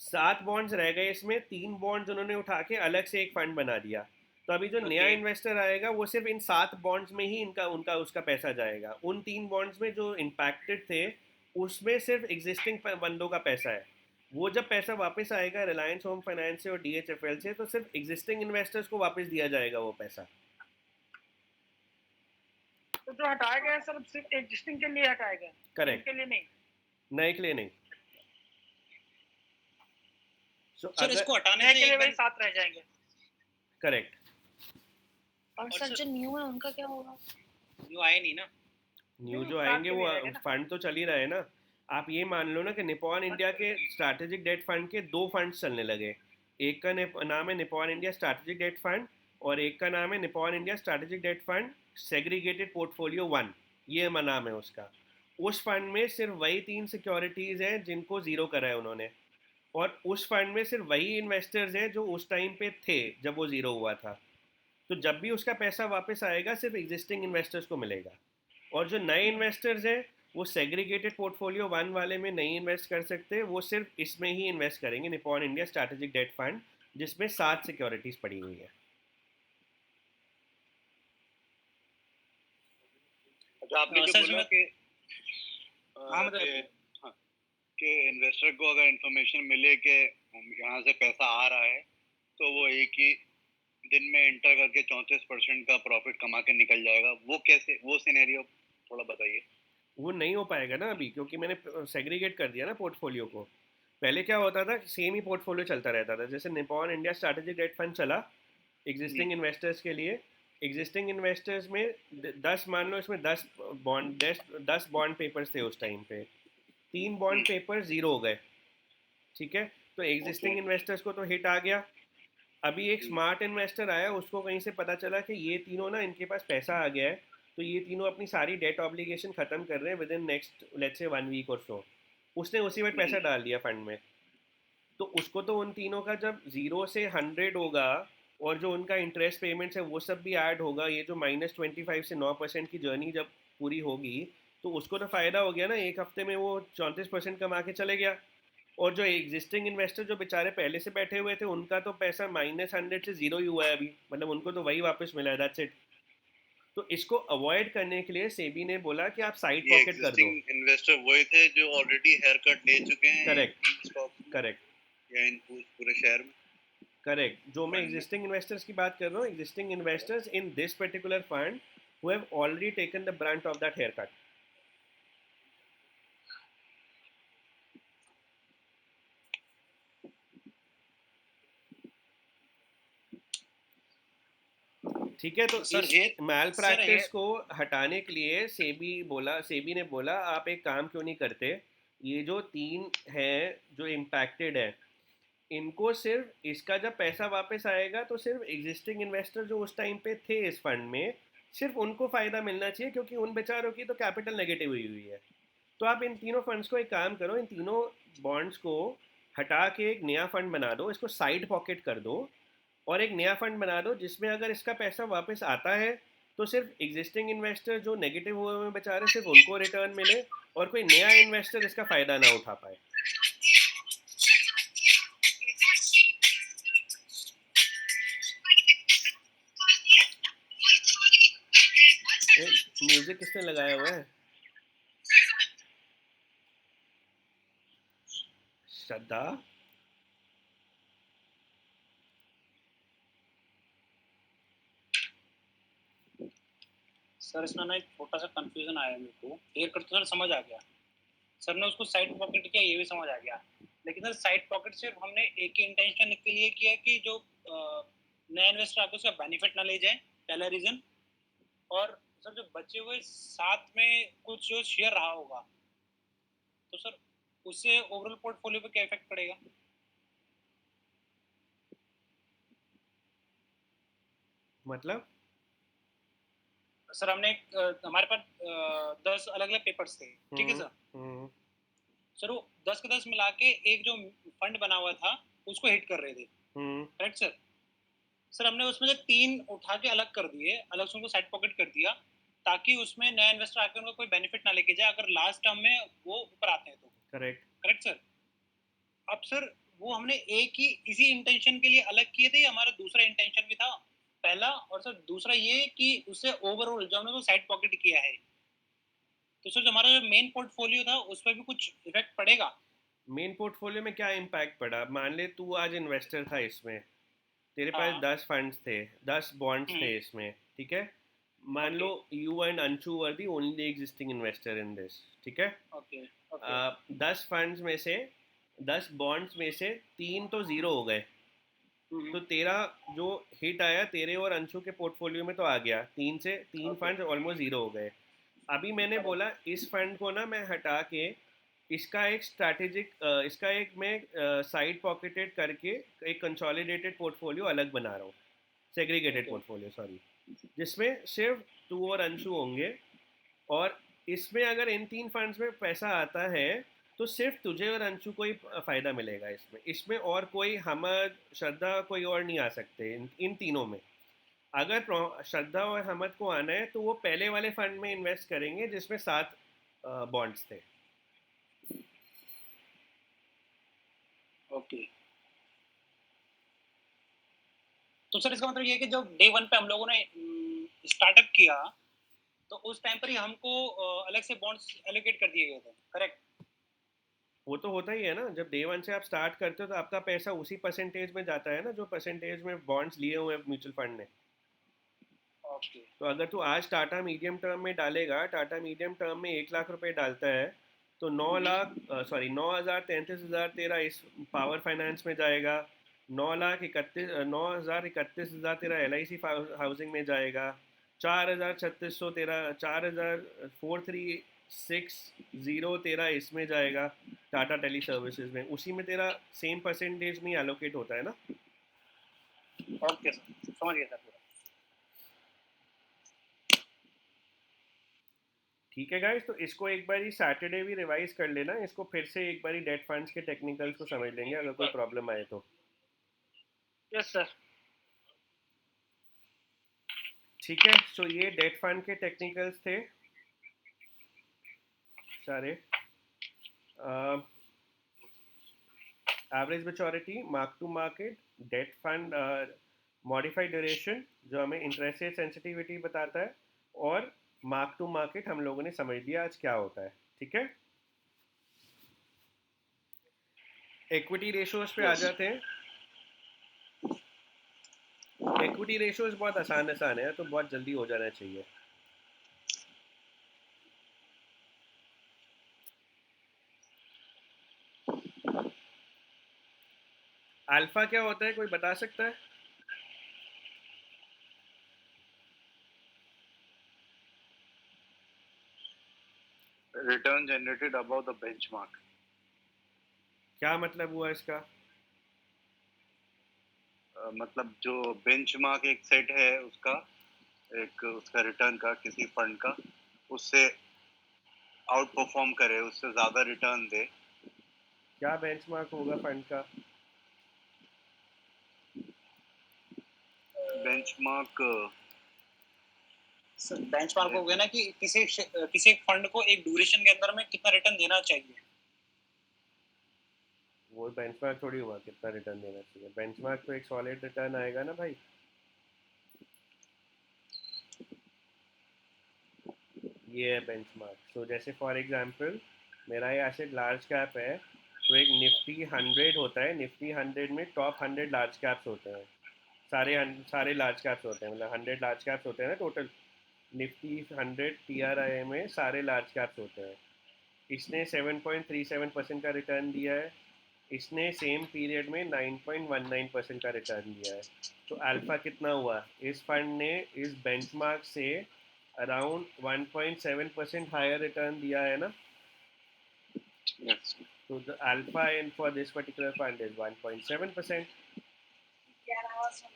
7 बॉन्ड्स रह गए, इसमें 3 बॉन्ड्स उन्होंने उठा के अलग से एक फंड बना दिया। तो अभी जो नया ओके इन्वेस्टर आएगा वो सिर्फ इन 7 बॉन्ड्स में ही इनका उनका उसका पैसा जाएगा। उन 3 बॉन्ड्स में जो इम्पैक्टेड थे उसमें सिर्फ एग्जिस्टिंग बंदों का पैसा है। वो जब पैसा वापस आएगा रिलायंस होम फाइनेंस से और DHFL से, तो सिर्फ एग्जिस्टिंग इन्वेस्टर्स को वापस दिया जाएगा वो पैसा। तो जो हटाया गया सर सिर्फ एग्जिस्टिंग के लिए हटाया गया, करेक्ट, के लिए नहीं। नए के लिए नहीं। सर अगर इसको हटाने नए से के लिए एक वही साथ रह जाएंगे। करेक्ट, और सर जो न्यू है उनका क्या होगा? न्यू आए नहीं ना। न्यू नहीं, जो साथ आएंगे के वो लिए रहेगा ना। फंड तो चल ही रहे हैं ना। आप ये मान लो ना कि निपॉन इंडिया के स्ट्रैटेजिक डेट फंड के 2 फंड्स चलने लगे। एक का नाम है Nippon India strategic debt fund, और एक का नाम है Nippon India strategic debt fund segregated portfolio 1, ये नाम है उसका। उस फंड में सिर्फ वही 3 सिक्योरिटीज़ हैं जिनको ज़ीरो करा है उन्होंने, और उस फंड में सिर्फ वही इन्वेस्टर्स हैं जो उस टाइम पे थे जब वो ज़ीरो हुआ था। तो जब भी उसका पैसा वापस आएगा सिर्फ एग्जिस्टिंग इन्वेस्टर्स को मिलेगा, और जो नए इन्वेस्टर्स हैं वो सेग्रीगेटेड पोर्टफोलियो 1 वाले में नहीं इन्वेस्ट कर सकते, वो सिर्फ इसमें ही इन्वेस्ट करेंगे, Nippon India strategic debt fund, जिसमें 7 सिक्योरिटीज पड़ी हुई है। अच्छा, आपने जो सर बोला मैं कि हाँ मतलब कि इन्वेस्टर को अगर इंफॉर्मेशन मिले कि यहाँ से पैसा आ रहा है तो वो एक ही दिन में एंटर करके 34% का प्रॉफिट कमा के निकल जाएगा, वो कैसे, वो सिनेरियो थोड़ा बताइए। वो नहीं हो पाएगा ना अभी, क्योंकि मैंने सेग्रीगेट कर दिया ना पोर्टफोलियो को। पहले क्या होता था, सेम ही पोर्टफोलियो चलता रहता था। जैसे Nippon India strategic debt fund चला एग्जिस्टिंग इन्वेस्टर्स के लिए, एग्जिस्टिंग इन्वेस्टर्स में 10 मान लो इसमें 10 बॉन्ड पेपर्स थे उस टाइम पे, 3 बॉन्ड पेपर ज़ीरो हो गए, ठीक है। तो एग्जिस्टिंग इन्वेस्टर्स को तो हिट आ गया। अभी एक स्मार्ट इन्वेस्टर आया, उसको कहीं से पता चला कि ये तीनों ना, इनके पास पैसा आ गया है, तो ये तीनों अपनी सारी डेट ऑब्लिगेशन ख़त्म कर रहे हैं with in next let's say 1 week और सो। उसने उसी वक्त पैसा डाल दिया फंड में। तो उसको तो उन तीनों का जब 0 से 100 होगा और जो उनका इंटरेस्ट पेमेंट्स है वो सब भी ऐड होगा, ये जो -25 से 9% की जर्नी जब पूरी होगी, तो उसको तो फ़ायदा हो गया ना। एक हफ्ते में वो 34% कमा के चले गया। और जो एग्जिस्टिंग इन्वेस्टर जो बेचारे पहले से बैठे हुए थे, उनका तो पैसा -100 से 0 ही हुआ है अभी, मतलब उनको तो वही वापस मिला है, दैट्स इट। तो इसको अवॉइड करने के लिए सेबी ने बोला कि आप साइड ये पॉकेट कर दो। एग्जिस्टिंग इन्वेस्टर वही थे जो ऑलरेडी हेयर कट ले चुके हैं करेक्ट, स्टॉक करेक्ट, या इन पूरे शहर में। करेक्ट। जो मैं फंड में एग्जिस्टिंग इन्वेस्टर्स की बात कर रहा हूँ, existing investors in this particular fund who have already taken the brunt of that hair cut. ठीक है। तो सर इस ये मैल सर प्रैक्टिस को हटाने के लिए सेबी ने बोला आप एक काम क्यों नहीं करते, ये जो 3 हैं जो इम्पैक्टेड है, इनको सिर्फ इसका जब पैसा वापस आएगा तो सिर्फ एग्जिस्टिंग इन्वेस्टर जो उस टाइम पे थे इस फंड में, सिर्फ उनको फ़ायदा मिलना चाहिए, क्योंकि उन बेचारों की तो कैपिटल नेगेटिव हुई हुई है। तो आप इन तीनों फंड्स को एक काम करो, इन तीनों बॉन्ड्स को हटा के एक नया फंड बना दो, इसको साइड पॉकेट कर दो, और एक नया फंड बना दो जिसमें अगर इसका पैसा वापस आता है तो सिर्फ एग्जिस्टिंग इन्वेस्टर जो नेगेटिव हुए हुए बेचारे सिर्फ उनको रिटर्न मिले, और कोई नया इन्वेस्टर इसका फ़ायदा ना उठा पाए। म्यूजिक किसने लगाया हुआ है? श्रद्धा। सर इसमें ना एक छोटा सा कंफ्यूजन आया मेरे को। हेयर कट तो सर समझ आ गया, सर ने उसको साइड पॉकेट किया ये भी समझ आ गया, लेकिन सर साइड पॉकेट सिर्फ हमने एक ही इंटेंशन के लिए किया कि जो नया इन्वेस्टर आपको उसका बेनिफिट ना ले जाए, पहला रीजन। और सर जो बचे हुए साथ में कुछ जो शेयर रहा होगा, तो सर उससे ओवरऑल पोर्टफोलियो पे क्या इफेक्ट पड़ेगा? मतलब सर हमने हमारे पास 10 अलग अलग पेपर्स थे, ठीक है सर। सर वो 10 के 10 मिला के एक जो फंड बना हुआ था उसको हिट कर रहे थे, करेक्ट सर? सर हमने उसमें से 3 उठा के अलग कर दिए, अलग से उनको साइड पॉकेट कर दिया, ताकि उसमें नया इन्वेस्टर आके उनको कोई बेनिफिट ना लेके जाए अगर लास्ट टर्म में वो ऊपर आते हैं तो। Correct sir. अब सर वो हमने एक ही इसी इंटेंशन के लिए अलग किए थे, हमारा दूसरा इंटेंशन भी था पहला, और सर दूसरा ये कि उससे ओवरऑल जो हमने वो साइड पॉकेट किया है, तो सर हमारा जो मेन पोर्टफोलियो था उस पर भी कुछ इफेक्ट पड़ेगा? मेन पोर्टफोलियो में क्या इम्पैक्ट पड़ा? मान ले तू आज इन्वेस्टर था इसमें, तेरे पास 10 फंड्स थे, 10 बॉन्ड्स थे इसमें, ठीक है? मान लो you and Anshu were the only existing investor in this, ठीक है? 10 फंड्स में से 10 बॉन्ड्स में से 3 तो ज़ीरो हो गए, तो तेरा जो हिट आया तेरे और अंशु के पोर्टफोलियो में तो आ गया, 3 फंड्स ऑलमोस्ट ज़ीरो हो गए। अभी मैंने बोला इस फंड को ना मैं हटा के इसका एक स्ट्रैटेजिक इसका एक मैं साइड पॉकेटेड करके एक कंसोलिडेटेड पोर्टफोलियो अलग बना रहा हूँ, सेग्रीगेटेड पोर्टफोलियो सॉरी, जिसमें सिर्फ तू और अंशु होंगे, और इसमें अगर इन 3 फंड्स में पैसा आता है तो सिर्फ तुझे और अंशु को ही फ़ायदा मिलेगा इसमें और कोई हमद श्रद्धा कोई और नहीं आ सकते इन तीनों में। अगर श्रद्धा और हमद को आना है तो वो पहले वाले फंड में इन्वेस्ट करेंगे जिसमें 7 बॉन्ड्स थे। ओके, तो सर इसका मतलब ये है कि जब डे 1 पे हम लोगों ने स्टार्टअप किया तो उस टाइम पर ही हमको अलग से बॉन्ड्स एलोकेट कर दिए गए थे, करेक्ट? वो तो होता ही है ना, जब डे 1 से आप स्टार्ट करते हो तो आपका पैसा उसी परसेंटेज में जाता है ना जो परसेंटेज में बॉन्ड्स लिए हुए हैं म्यूचुअल फंड ने। तो अगर तू आज टाटा मीडियम टर्म में डालेगा, टाटा मीडियम टर्म में 1 लाख रुपए डालता है तो 9,33,000 तेरा इस पावर फाइनेंस में जाएगा, 9,31,000 तेरा LIC हाउसिंग में जाएगा, 4,3600 तेरा 4,360 तेरा इसमें जाएगा टाटा टेली सर्विसेज में, उसी में तेरा सेम परसेंटेज में एलोकेट होता है ना। ओके सर, समझ गया सर। ठीक है गाइस, तो इसको एक बार ही सैटरडे भी रिवाइज कर लेना, इसको फिर से एक बार ही डेट फंड्स के टेक्निकल्स को समझ लेंगे अगर कोई प्रॉब्लम आए तो। Yes sir. ठीक है, सो ये डेट फंड के टेक्निकल्स थे सारे। Average maturity, mark to market, debt fund, modified duration जो हमें इंटरेस्ट रेट सेंसिटिविटी बताता है, और मार्क टू मार्केट हम लोगों ने समझ लिया आज क्या होता है। ठीक है, इक्विटी रेशियोज पे आ जाते हैं। इक्विटी रेशियोज बहुत आसान है तो बहुत जल्दी हो जाना चाहिए। अल्फा क्या होता है, कोई बता सकता है? Return generated above the benchmark. क्या मतलब हुआ इसका? मतलब जो बेंचमार्क एक सेट है उसका, एक उसका रिटर्न का किसी फंड का, उससे आउट परफॉर्म करे, उससे ज्यादा रिटर्न दे। क्या बेंचमार्क होगा फंड का? बेंचमार्क बेंचमार्क हो गया ना कि किसी एक फंड को एक ड्यूरेशन के अंदर में कितना रिटर्न देना चाहिए। वो बेंचमार्क थोड़ी हुआ कितना रिटर्न देना चाहिए, बेंचमार्क तो एक सॉलिड रिटर्न आएगा ना भाई। ये है बेंचमार्क। सो जैसे फॉर एग्जांपल मेरा ये एसेट लार्ज कैप है, तो एक निफ्टी 100 होता है, निफ्टी 100 में टॉप 100 लार्ज कैप्स होते हैं, सारे लार्ज कैप्स होते हैं, मतलब 100 लार्ज कैप्स होते हैं ना टोटल, निफ्टी 100 TRI में सारे लार्ज कैप्स होते हैं। इसने 7.37% का रिटर्न दिया है, इसने सेम पीरियड में 9.19% का रिटर्न दिया है। तो अल्फा कितना हुआ? इस फंड ने इस बेंचमार्क से अराउंड 1.7% हायर रिटर्न दिया है ना। yes. So the alpha in for this particular fund is 1.7%,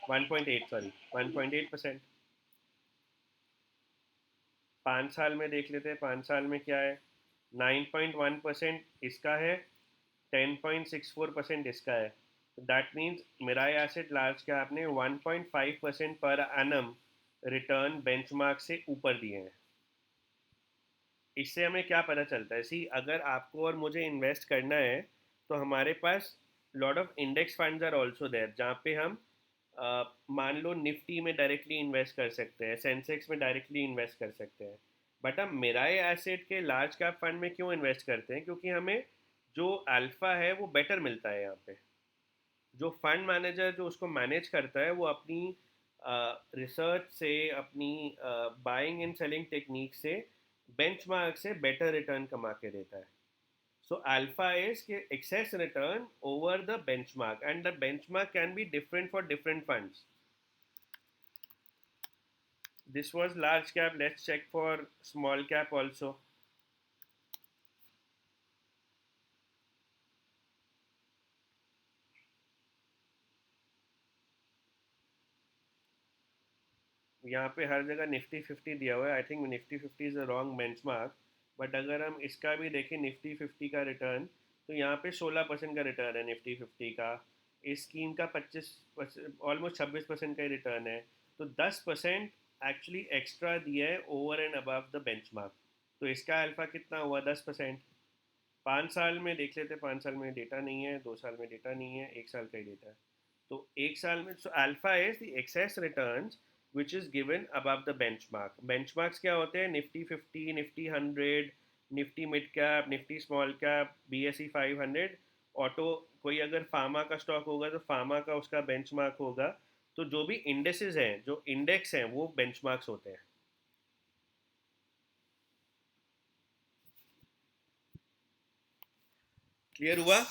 1.8 sorry 1.8%। 5 साल में देख लेते हैं 5 साल में क्या है। 9.1% इसका है, 10.64% इसका है. That means Mirae asset large cap ने 1.5% पर एनम रिटर्न बेंचमार्क से ऊपर दिए हैं. इससे हमें क्या पता चलता है? सी, अगर आपको और मुझे इन्वेस्ट करना है तो हमारे पास lot of index funds are also there, जहाँ पे हम मान लो निफ्टी में डायरेक्टली इन्वेस्ट कर सकते हैं, सेंसेक्स में डायरेक्टली इन्वेस्ट कर सकते हैं. बट हम मिराई एसेट के लार्ज कैप फंड में क्यों इन्वेस्ट करते हैं? क्योंकि हमें जो अल्फ़ा है वो बेटर मिलता है यहाँ पे. जो फंड मैनेजर जो उसको मैनेज करता है वो अपनी रिसर्च से, अपनी बाइंग एंड सेलिंग टेक्निक से बेंचमार्क से बेटर रिटर्न कमा के देता है. So alpha is excess return over the benchmark, and the benchmark can be different for different funds. This was large cap. Let's check for small cap also. यहाँ पे हर जगह Nifty 50 दिया हुआ है. I think Nifty 50 is a wrong benchmark. But अगर हम इसका भी देखें निफ्टी 50 का रिटर्न, तो यहाँ पे 16% का रिटर्न है निफ्टी 50 का. इस स्कीम का 25%, ऑलमोस्ट 26% का ही रिटर्न है. तो 10% एक्चुअली एक्स्ट्रा दिया है over and above the benchmark. तो इसका अल्फा कितना हुआ? 10%. 5 साल में देख लेते. 5 साल में डेटा नहीं है, 2 साल में डेटा नहीं है, 1 साल का ही डेटा है. तो 1 साल में, so alpha is the excess returns which is given above the benchmark. Benchmarks क्या होते हैं? Nifty 50, Nifty 100, Nifty mid cap, Nifty small cap, BSE 500. Auto, कोई अगर फार्मा का स्टॉक होगा तो फार्मा का उसका बेंचमार्क होगा. तो जो भी इंडेसेस हैं, जो इंडेक्स हैं, वो बेंचमार्क्स होते हैं. क्लियर हुआ?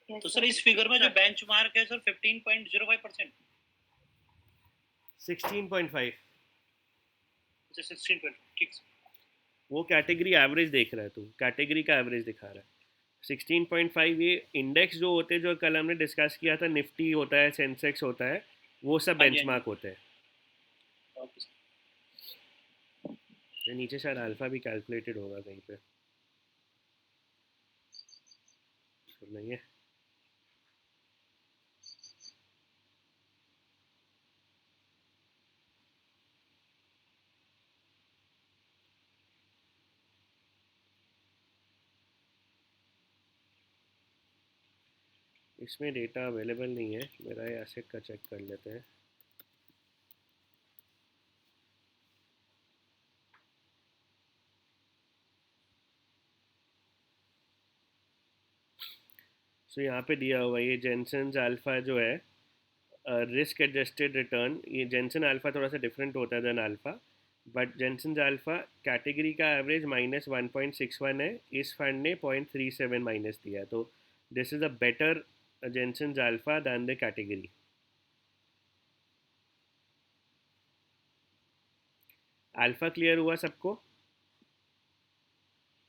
तो सर इस फिगर में जो बेंचमार्क है सर 15.05%, 16.5. अच्छा 16. ठीक. वो कैटेगरी एवरेज देख रहा है तू, कैटेगरी का एवरेज दिखा रहा है. 16.5 ये इंडेक्स जो होते हैं, जो कल हमने डिस्कस किया था, निफ्टी होता है, सेंसेक्स होता है, वो सब बेंचमार्क होते हैं. तो नीचे शायद अल्फा भी कैलकुलेटेड होगा कहीं पे, नहीं है? इसमें डेटा अवेलेबल नहीं है. मेरा ये एसेट का चेक कर लेते हैं. सो यहाँ पे दिया हुआ ये जेनसन्स अल्फ़ा जो है, रिस्क एडजस्टेड रिटर्न. ये जेनसन अल्फ़ा थोड़ा सा डिफरेंट होता है than alpha. But Jensen's alpha category का एवरेज -1.61 है. इस फंड ने 0.37 माइनस दिया है. तो this is a better Jensen's alpha than the category. Alpha clear हुआ सबको?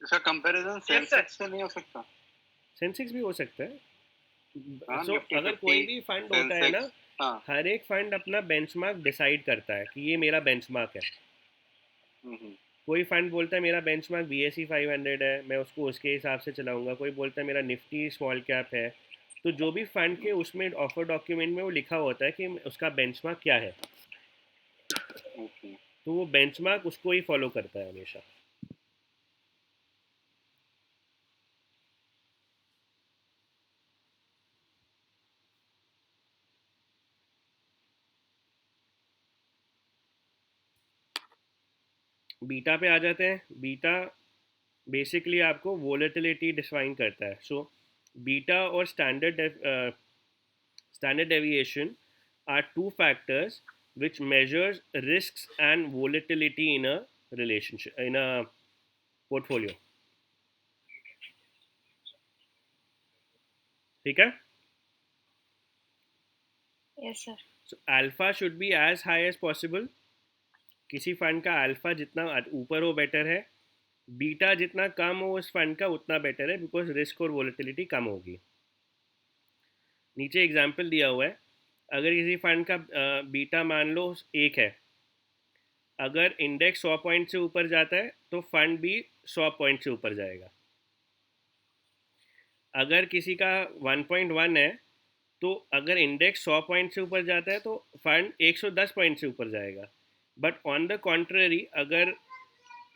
इसका कंपैरिजन सेंसेक्स से नहीं हो सकता? सेंसेक्स भी हो सकता है. हाँ, सो निफ्टी अगर 50, कोई भी फंड होता है ना, हाँ. हर एक फंड अपना बेंचमार्क डिसाइड करता है कि ये मेरा बेंचमार्क है. कोई फंड बोलता है मेरा बेंचमार्क BSE 500 है, मैं उसको उसके हिसाब से चलाऊंगा. कोई बोलता है मेरा निफ्टी स्मॉल कैप है. तो जो भी फंड के उसमें ऑफर डॉक्यूमेंट में वो लिखा होता है कि उसका बेंचमार्क क्या है, तो वो बेंचमार्क उसको ही फॉलो करता है हमेशा. बीटा पे आ जाते हैं. बीटा बेसिकली आपको वोलेटिलिटी डिफाइन करता है. सो बीटा और standard deviation are two factors which measures risks and volatility in a relationship, in a portfolio. ठीक है? Yes, sir. So alpha should be as high as possible. किसी fund का alpha जितना ऊपर हो बेटर है. Beta जितना कम हो उस फंड का उतना बेटर है, बिकॉज रिस्क और वोलेटिलिटी कम होगी. नीचे एग्जाम्पल दिया हुआ है. अगर किसी फंड का बीटा मान लो 1 है, अगर इंडेक्स 100 पॉइंट से ऊपर जाता है तो फंड भी 100 पॉइंट से ऊपर जाएगा। अगर किसी का 1.1 है तो अगर इंडेक्स 100 पॉइंट से ऊपर जाता है तो फंड 110 पॉइंट से ऊपर जाएगा। बट ऑन द कॉन्ट्ररी अगर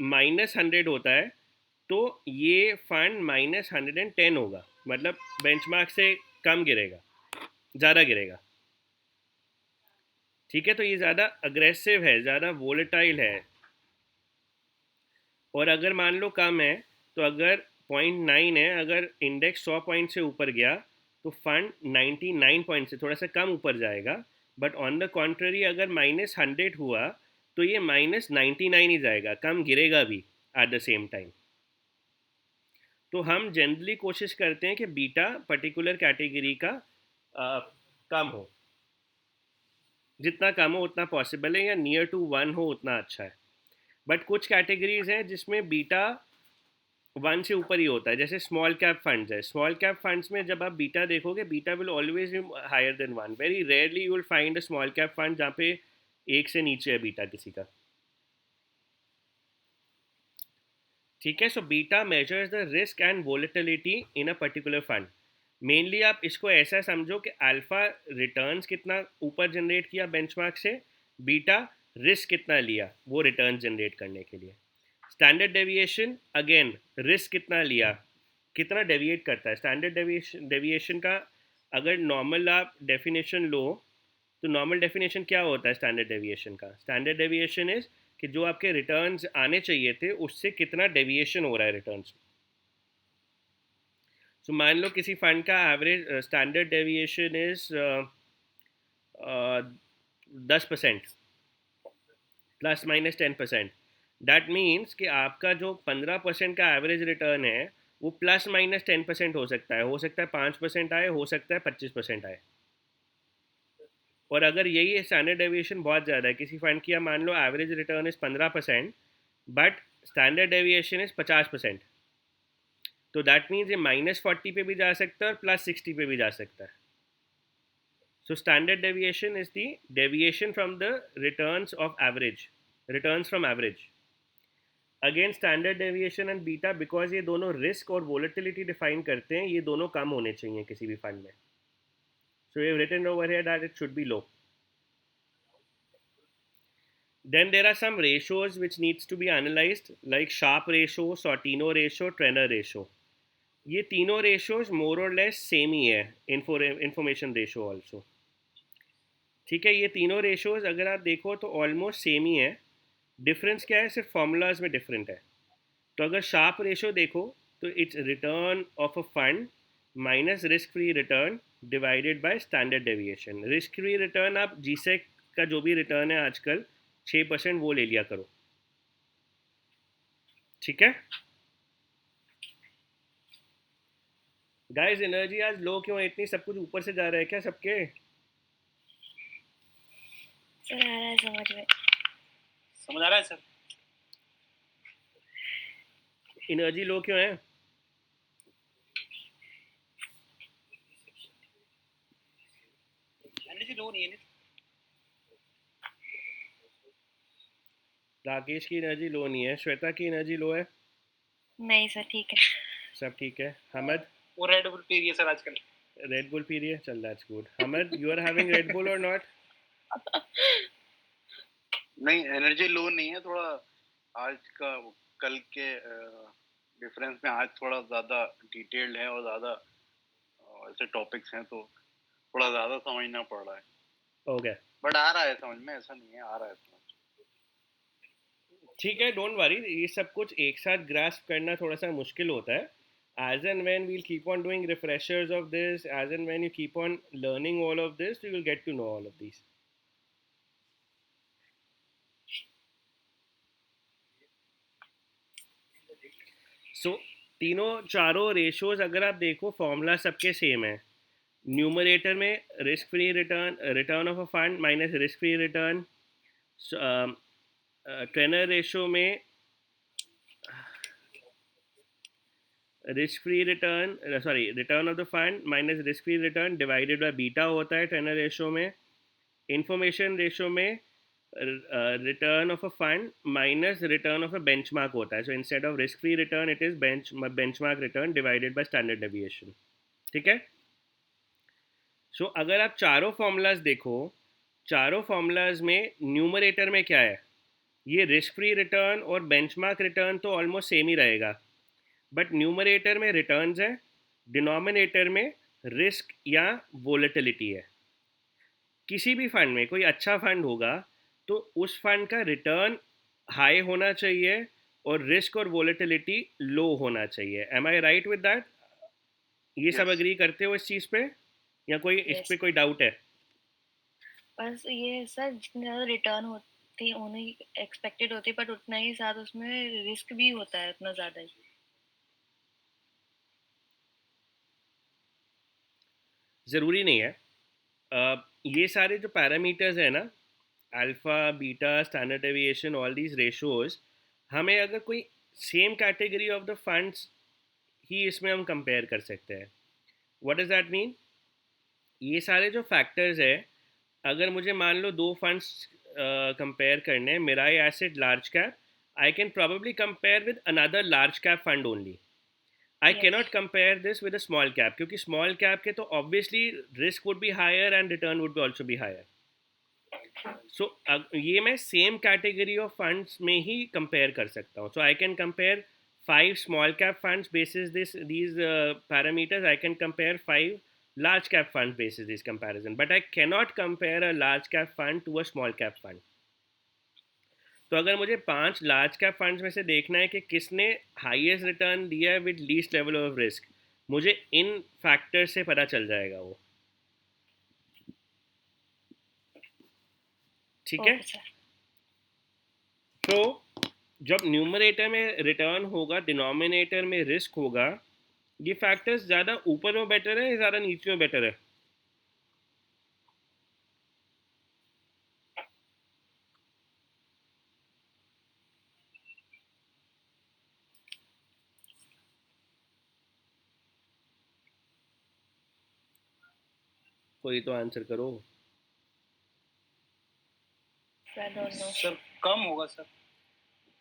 -100 होता है तो ये फंड -110 होगा, मतलब बेंचमार्क से कम गिरेगा, ज़्यादा गिरेगा। ठीक है, तो ये ज़्यादा अग्रेसिव है, ज़्यादा वोलेटाइल है। और अगर मान लो कम है तो अगर 0.9 है, अगर इंडेक्स 100 पॉइंट से ऊपर गया तो फंड 99 पॉइंट से थोड़ा सा कम ऊपर जाएगा। बट ऑन द कॉन्ट्ररी अगर -100 हुआ तो ये -99 ही जाएगा, कम गिरेगा भी एट द सेम टाइम। तो हम जनरली कोशिश करते हैं कि बीटा पर्टिकुलर कैटेगरी का कम हो, जितना कम हो उतना पॉसिबल है, या नियर टू 1 हो उतना अच्छा है। बट कुछ कैटेगरीज हैं जिसमें बीटा 1 से ऊपर ही होता है, जैसे स्मॉल कैप फंड्स है। स्मॉल कैप फंड्स में जब आप बीटा देखोगे, beta will always be higher than 1। Very rarely you will find a small cap fund जहाँ पे 1 से नीचे है बीटा किसी का। ठीक है, so beta measures the risk and volatility in a particular fund. Mainly आप इसको ऐसा समझो कि अल्फा रिटर्न्स कितना ऊपर जनरेट किया बेंचमार्क से, बीटा रिस्क कितना लिया वो रिटर्न जनरेट करने के लिए। स्टैंडर्ड डेविएशन अगेन रिस्क कितना लिया, कितना डेविएट करता है। स्टैंडर्ड डेविएशन का अगर नॉर्मल आप डेफिनेशन लो तो नॉर्मल डेफिनेशन क्या होता है स्टैंडर्ड डेविएशन का? स्टैंडर्ड डेविएशन इज कि जो आपके रिटर्न्स आने चाहिए थे उससे कितना डेविएशन हो रहा है रिटर्न्स। सो मान लो किसी फंड का average standard deviation is 10% ±10%। That means कि आपका जो 15% का एवरेज रिटर्न है वो ±10% हो सकता है। 5% आए, हो सकता है 25% आए। और अगर यही स्टैंडर्ड डेविएशन बहुत ज़्यादा है, किसी फंड की मान लो average return is 15% but standard deviation is 50%, तो दैट मीन्स ये -40 पे भी जा सकता है और +60 पे भी जा सकता है। So standard deviation is the deviation from the returns of average, returns from average. Again standard deviation and beta, because ये दोनों रिस्क और वोलेटिलिटी डिफाइन करते हैं, ये दोनों कम होने चाहिए किसी भी फंड में। So we have written over here that it should be low. Then there are some ratios which needs to be analyzed, like Sharpe ratio, Sortino ratio, Trenner ratio. ये तीनों ratios more or less same ही है, information ratio also। ठीक है, ये तीनों ratios अगर आप देखो तो almost same ही है। डिफरेंस क्या है? सिर्फ फॉर्मूलाज में डिफरेंट है। तो अगर शार्प रेशो देखो तो it's return of a fund minus risk free return divided by standard deviation. Risk free return आप जीसेक का जो भी रिटर्न है आजकल 6% वो ले लिया करो। ठीक है गाइस, एनर्जी आज लो क्यों है इतनी? सब कुछ ऊपर से जा रहा है क्या सबके? सर आ रहा है समझ में, समझ आ रहा है सर। एनर्जी लो क्यों है? एनर्जी लो नहीं है। राकेश की एनर्जी लो नहीं है, श्वेता की एनर्जी लो है, नहीं सर ठीक है। सब ठीक है। हमद वो रेड बुल पी रही है सर आजकल। रेड बुल पी रही है, चल that's good. Hamad, you are having Red Bull और नॉट? नहीं, एनर्जी लो नहीं है, थोड़ा आज का कल के डिफरेंस में आज थोड़ा ज़्यादा डिटेल्ड है और ज़्यादा ऐसे टॉपिक्स हैं तो थोड़ा ज़्यादा समझना पड़ रहा है। ओके, बट आ रहा है समझ में, ऐसा नहीं है, आ रहा है समझ। ठीक है, डोंट वरी। ये सब कुछ एक साथ ग्रास्प करना थोड़ा सा मुश्किल होता है। As and when we'll keep on doing refreshers of this, as and when you keep on learning all of this, you will get to know all of these. So तीनों चारों रेशोज अगर आप देखो फॉर्मूला सबके same है। Numerator में risk free return, return of a fund minus risk free return. Treynor ratio में risk free return, sorry return of the fund minus risk free return divided by beta होता है Treynor ratio में। Information ratio में return of a fund minus return of a benchmark होता है. So instead of risk free return it is benchmark return divided by standard deviation. ठीक है. सो अगर आप चारों फॉर्मूलाज देखो, चारों फॉर्मूलाज में न्यूमरेटर में क्या है, ये रिस्क फ्री रिटर्न और बेंचमार्क रिटर्न तो ऑलमोस्ट सेम ही रहेगा, बट न्यूमरेटर में रिटर्न्स है, डिनोमिनेटर में रिस्क या वोलेटिलिटी है. किसी भी फंड में कोई अच्छा फंड होगा तो उस फंड का रिटर्न हाई होना चाहिए और रिस्क और वोलेटिलिटी लो होना चाहिए. Am I right with that? ये सब Yes. अग्री करते हो इस चीज़ पे, या कोई इस Yes. पे कोई डाउट है? बस ये सर जितनी ज़्यादा रिटर्न होती उन्हीं एक्सपेक्टेड होती, बट उतना ही साथ उसमें रिस्क भी होता है, उतना ज़्यादा ही. ज़रूरी नहीं है. ये सारे जो पैरामीटर्स हैं ना, alpha beta standard deviation all these ratios, हमें अगर कोई same category of the funds ही इसमें हम कंपेयर कर सकते हैं. What does that mean? ये सारे जो फैक्टर्स है, अगर मुझे मान लो दो फंड्स कंपेयर करने हैं, Mirae asset large cap, I can probably compare with another large cap fund only. I Yes. cannot compare this with a small cap, क्योंकि small cap के तो obviously risk would be higher and return would also be higher. So ये मैं same category of funds में ही compare कर सकता हूँ. So I can compare 5 small cap funds basis these parameters. I can compare 5 large cap funds basis this comparison, but I cannot compare a large cap fund to a small cap fund. तो अगर मुझे 5 large cap funds में से देखना है कि किसने highest return दिया है with least level of risk, मुझे इन फैक्टर से पता चल जाएगा वो. ठीक है. Okay sir. तो जब न्यूमरेटर में रिटर्न होगा, डिनोमिनेटर में रिस्क होगा, ये फैक्टर्स ज़्यादा ऊपर में बेटर है या ज़्यादा नीचे में बेटर है? कोई तो आंसर करो. I don't know. सर कम होगा sir.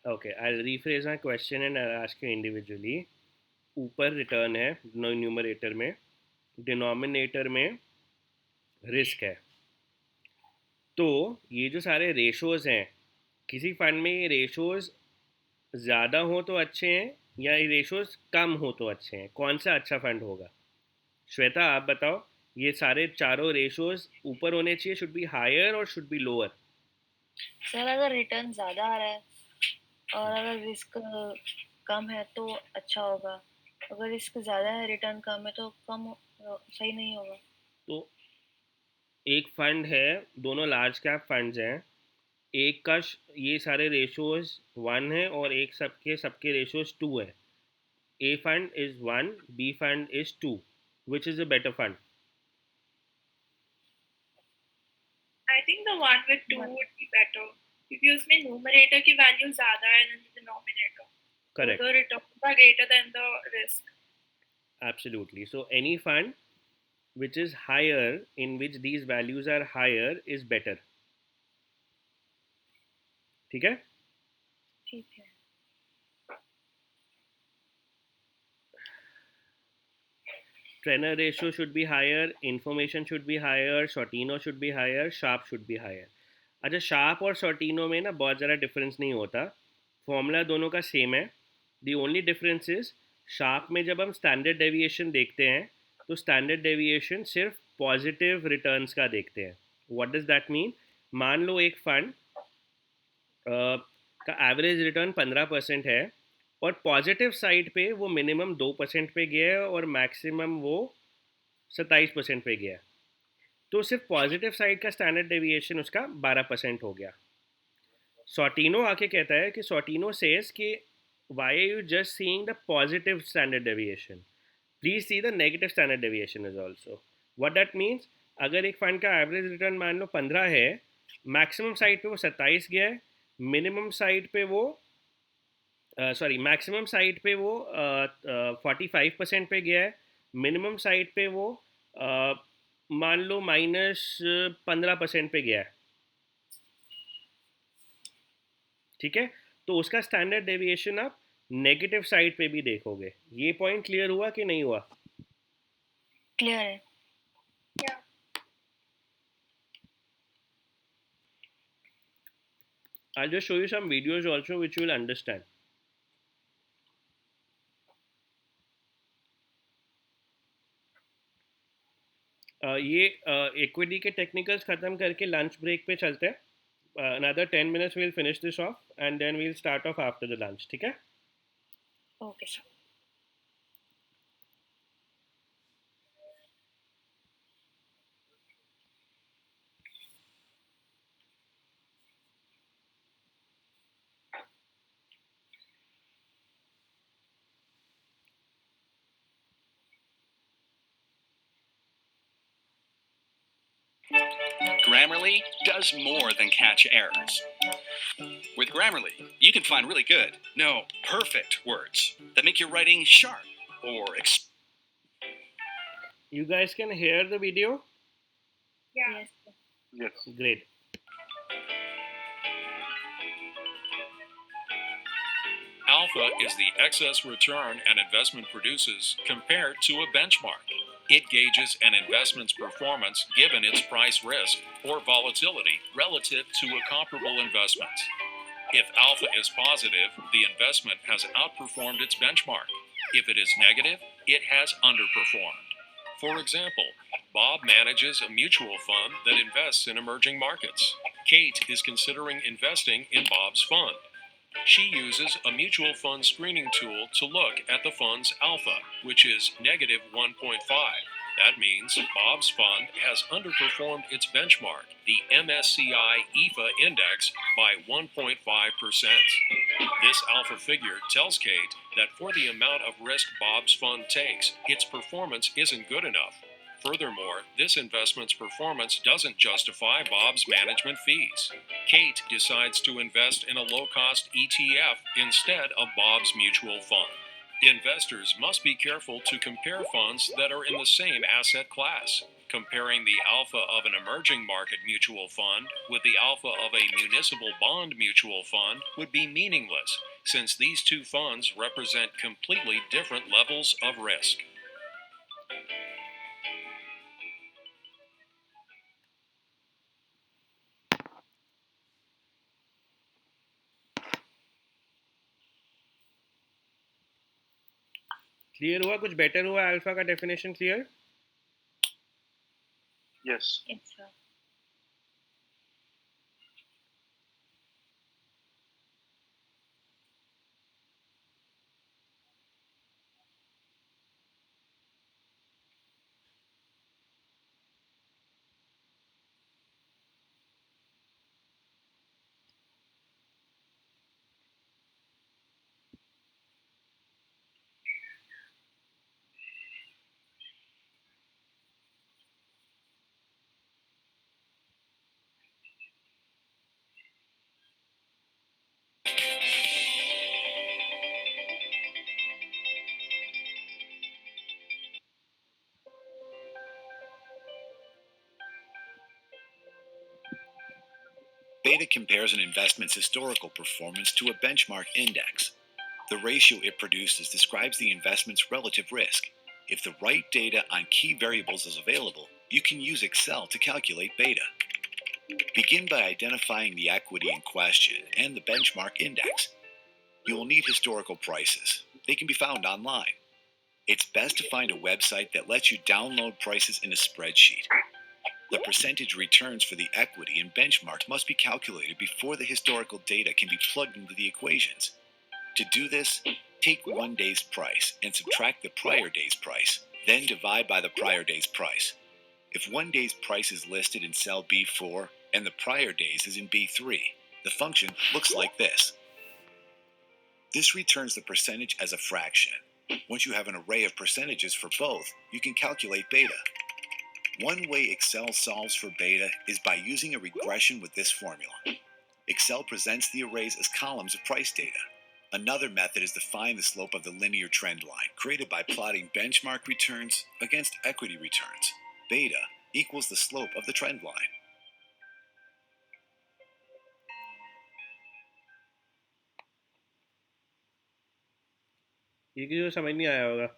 Okay, I'll rephrase my question and I'll ask you individually. ऊपर रिटर्न है न्यूमरेटर में, डिनोमिनेटर में रिस्क है, तो ये जो सारे रेशोज़ हैं, किसी फंड में ये रेशोज़ ज़्यादा हो तो अच्छे हैं या ये रेशोज़ कम हो तो अच्छे हैं, कौन सा अच्छा फंड होगा? श्वेता आप बताओ, ये सारे चारों रेशोज़ ऊपर होने चाहिए, शुड बी हायर और शुड बी लोअर? सर अगर रिटर्न ज़्यादा आ रहा है और अगर रिस्क कम है तो अच्छा होगा, अगर रिस्क ज़्यादा है रिटर्न कम है तो कम सही नहीं होगा. तो एक फंड है, दोनों लार्ज कैप फंड्स हैं, एक का ये सारे रेशोज़ 1 है और एक सबके रेशोज़ 2 है. A fund is 1, B fund is 2. Which is a better fund? I think the one with 2 would be better क्योंकि उसमें numerator की value ज़्यादा है than the denominator. Correct. So the returns are greater than the risk. Absolutely. So any fund which is higher, in which these values are higher, is better. ठीक है? ठीक है. Trainer ratio should be higher, information should be higher, Sortino should be higher, Sharpe should be higher. अच्छा, Sharpe और Sortino में ना बहुत ज़्यादा डिफरेंस नहीं होता, फॉर्मूला दोनों का सेम है. The only difference is sharp में जब हम स्टैंडर्ड डेविएशन देखते हैं तो स्टैंडर्ड डेविएशन सिर्फ पॉजिटिव रिटर्न्स का देखते हैं. What does that mean? मान लो एक फंड का एवरेज रिटर्न 15% है और पॉजिटिव साइड पे वो मिनिमम 2% पे गया है और मैक्सिमम वो 27% पे गया है, तो सिर्फ पॉजिटिव साइड का स्टैंडर्ड डेविएशन उसका 12% हो गया. Sortino आके कहता है कि Sortino says कि why are you just seeing the positive standard deviation? Please see the negative standard deviation as also. What that means? अगर एक फंड का एवरेज रिटर्न मान लो 15 है, मैक्सिमम साइड पे वो 27 गया है, मिनिमम साइड पे वो मैक्सिमम साइड पे वो 45% पे गया है, मिनिमम साइड पे वो मान लो -15% पे गया है. ठीक है, तो उसका स्टैंडर्ड डेविएशन आप नेगेटिव साइड पे भी देखोगे। ये पॉइंट क्लियर हुआ कि नहीं हुआ? क्लियर है। Yeah. I'll just show you some videos also which you will understand. ये इक्विटी के टेक्निकल्स खत्म करके लंच ब्रेक पे चलते हैं। another 10 minutes we'll finish this off and then we'll start off after the lunch, ठीक है? Okay sir. Grammarly does more than catch errors. With Grammarly, you can find really good, no, perfect words that make your writing sharp or You guys can hear the video? Yeah. Yes sir. Yes. Great. Alpha is the excess return an investment produces compared to a benchmark. It gauges an investment's performance given its price risk or volatility relative to a comparable investment. If alpha is positive, the investment has outperformed its benchmark. If it is negative, it has underperformed. For example, Bob manages a mutual fund that invests in emerging markets. Kate is considering investing in Bob's fund. She uses a mutual fund screening tool to look at the fund's alpha, which is negative 1.5. That means Bob's fund has underperformed its benchmark, the MSCI EFA index, by 1.5%. This alpha figure tells Kate that for the amount of risk Bob's fund takes, its performance isn't good enough. Furthermore, this investment's performance doesn't justify Bob's management fees. Kate decides to invest in a low-cost ETF instead of Bob's mutual fund. Investors must be careful to compare funds that are in the same asset class. Comparing the alpha of an emerging market mutual fund with the alpha of a municipal bond mutual fund would be meaningless, since these two funds represent completely different levels of risk. Clear हुआ? कुछ better हुआ? Alpha का definition clear? Yes. Yes sir. Beta compares an investment's historical performance to a benchmark index. The ratio it produces describes the investment's relative risk. If the right data on key variables is available, you can use Excel to calculate beta. Begin by identifying the equity in question and the benchmark index. You will need historical prices. They can be found online. It's best to find a website that lets you download prices in a spreadsheet. The percentage returns for the equity and benchmark must be calculated before the historical data can be plugged into the equations. To do this, take one day's price and subtract the prior day's price, then divide by the prior day's price. If one day's price is listed in cell B4 and the prior day's is in B3, the function looks like this. This returns the percentage as a fraction. Once you have an array of percentages for both, you can calculate beta. One way Excel solves for beta is by using a regression with this formula. Excel presents the arrays as columns of price data. Another method is to find the slope of the linear trend line, created by plotting benchmark returns against equity returns. Beta equals the slope of the trend line. ये किसी को समझ नहीं आया होगा,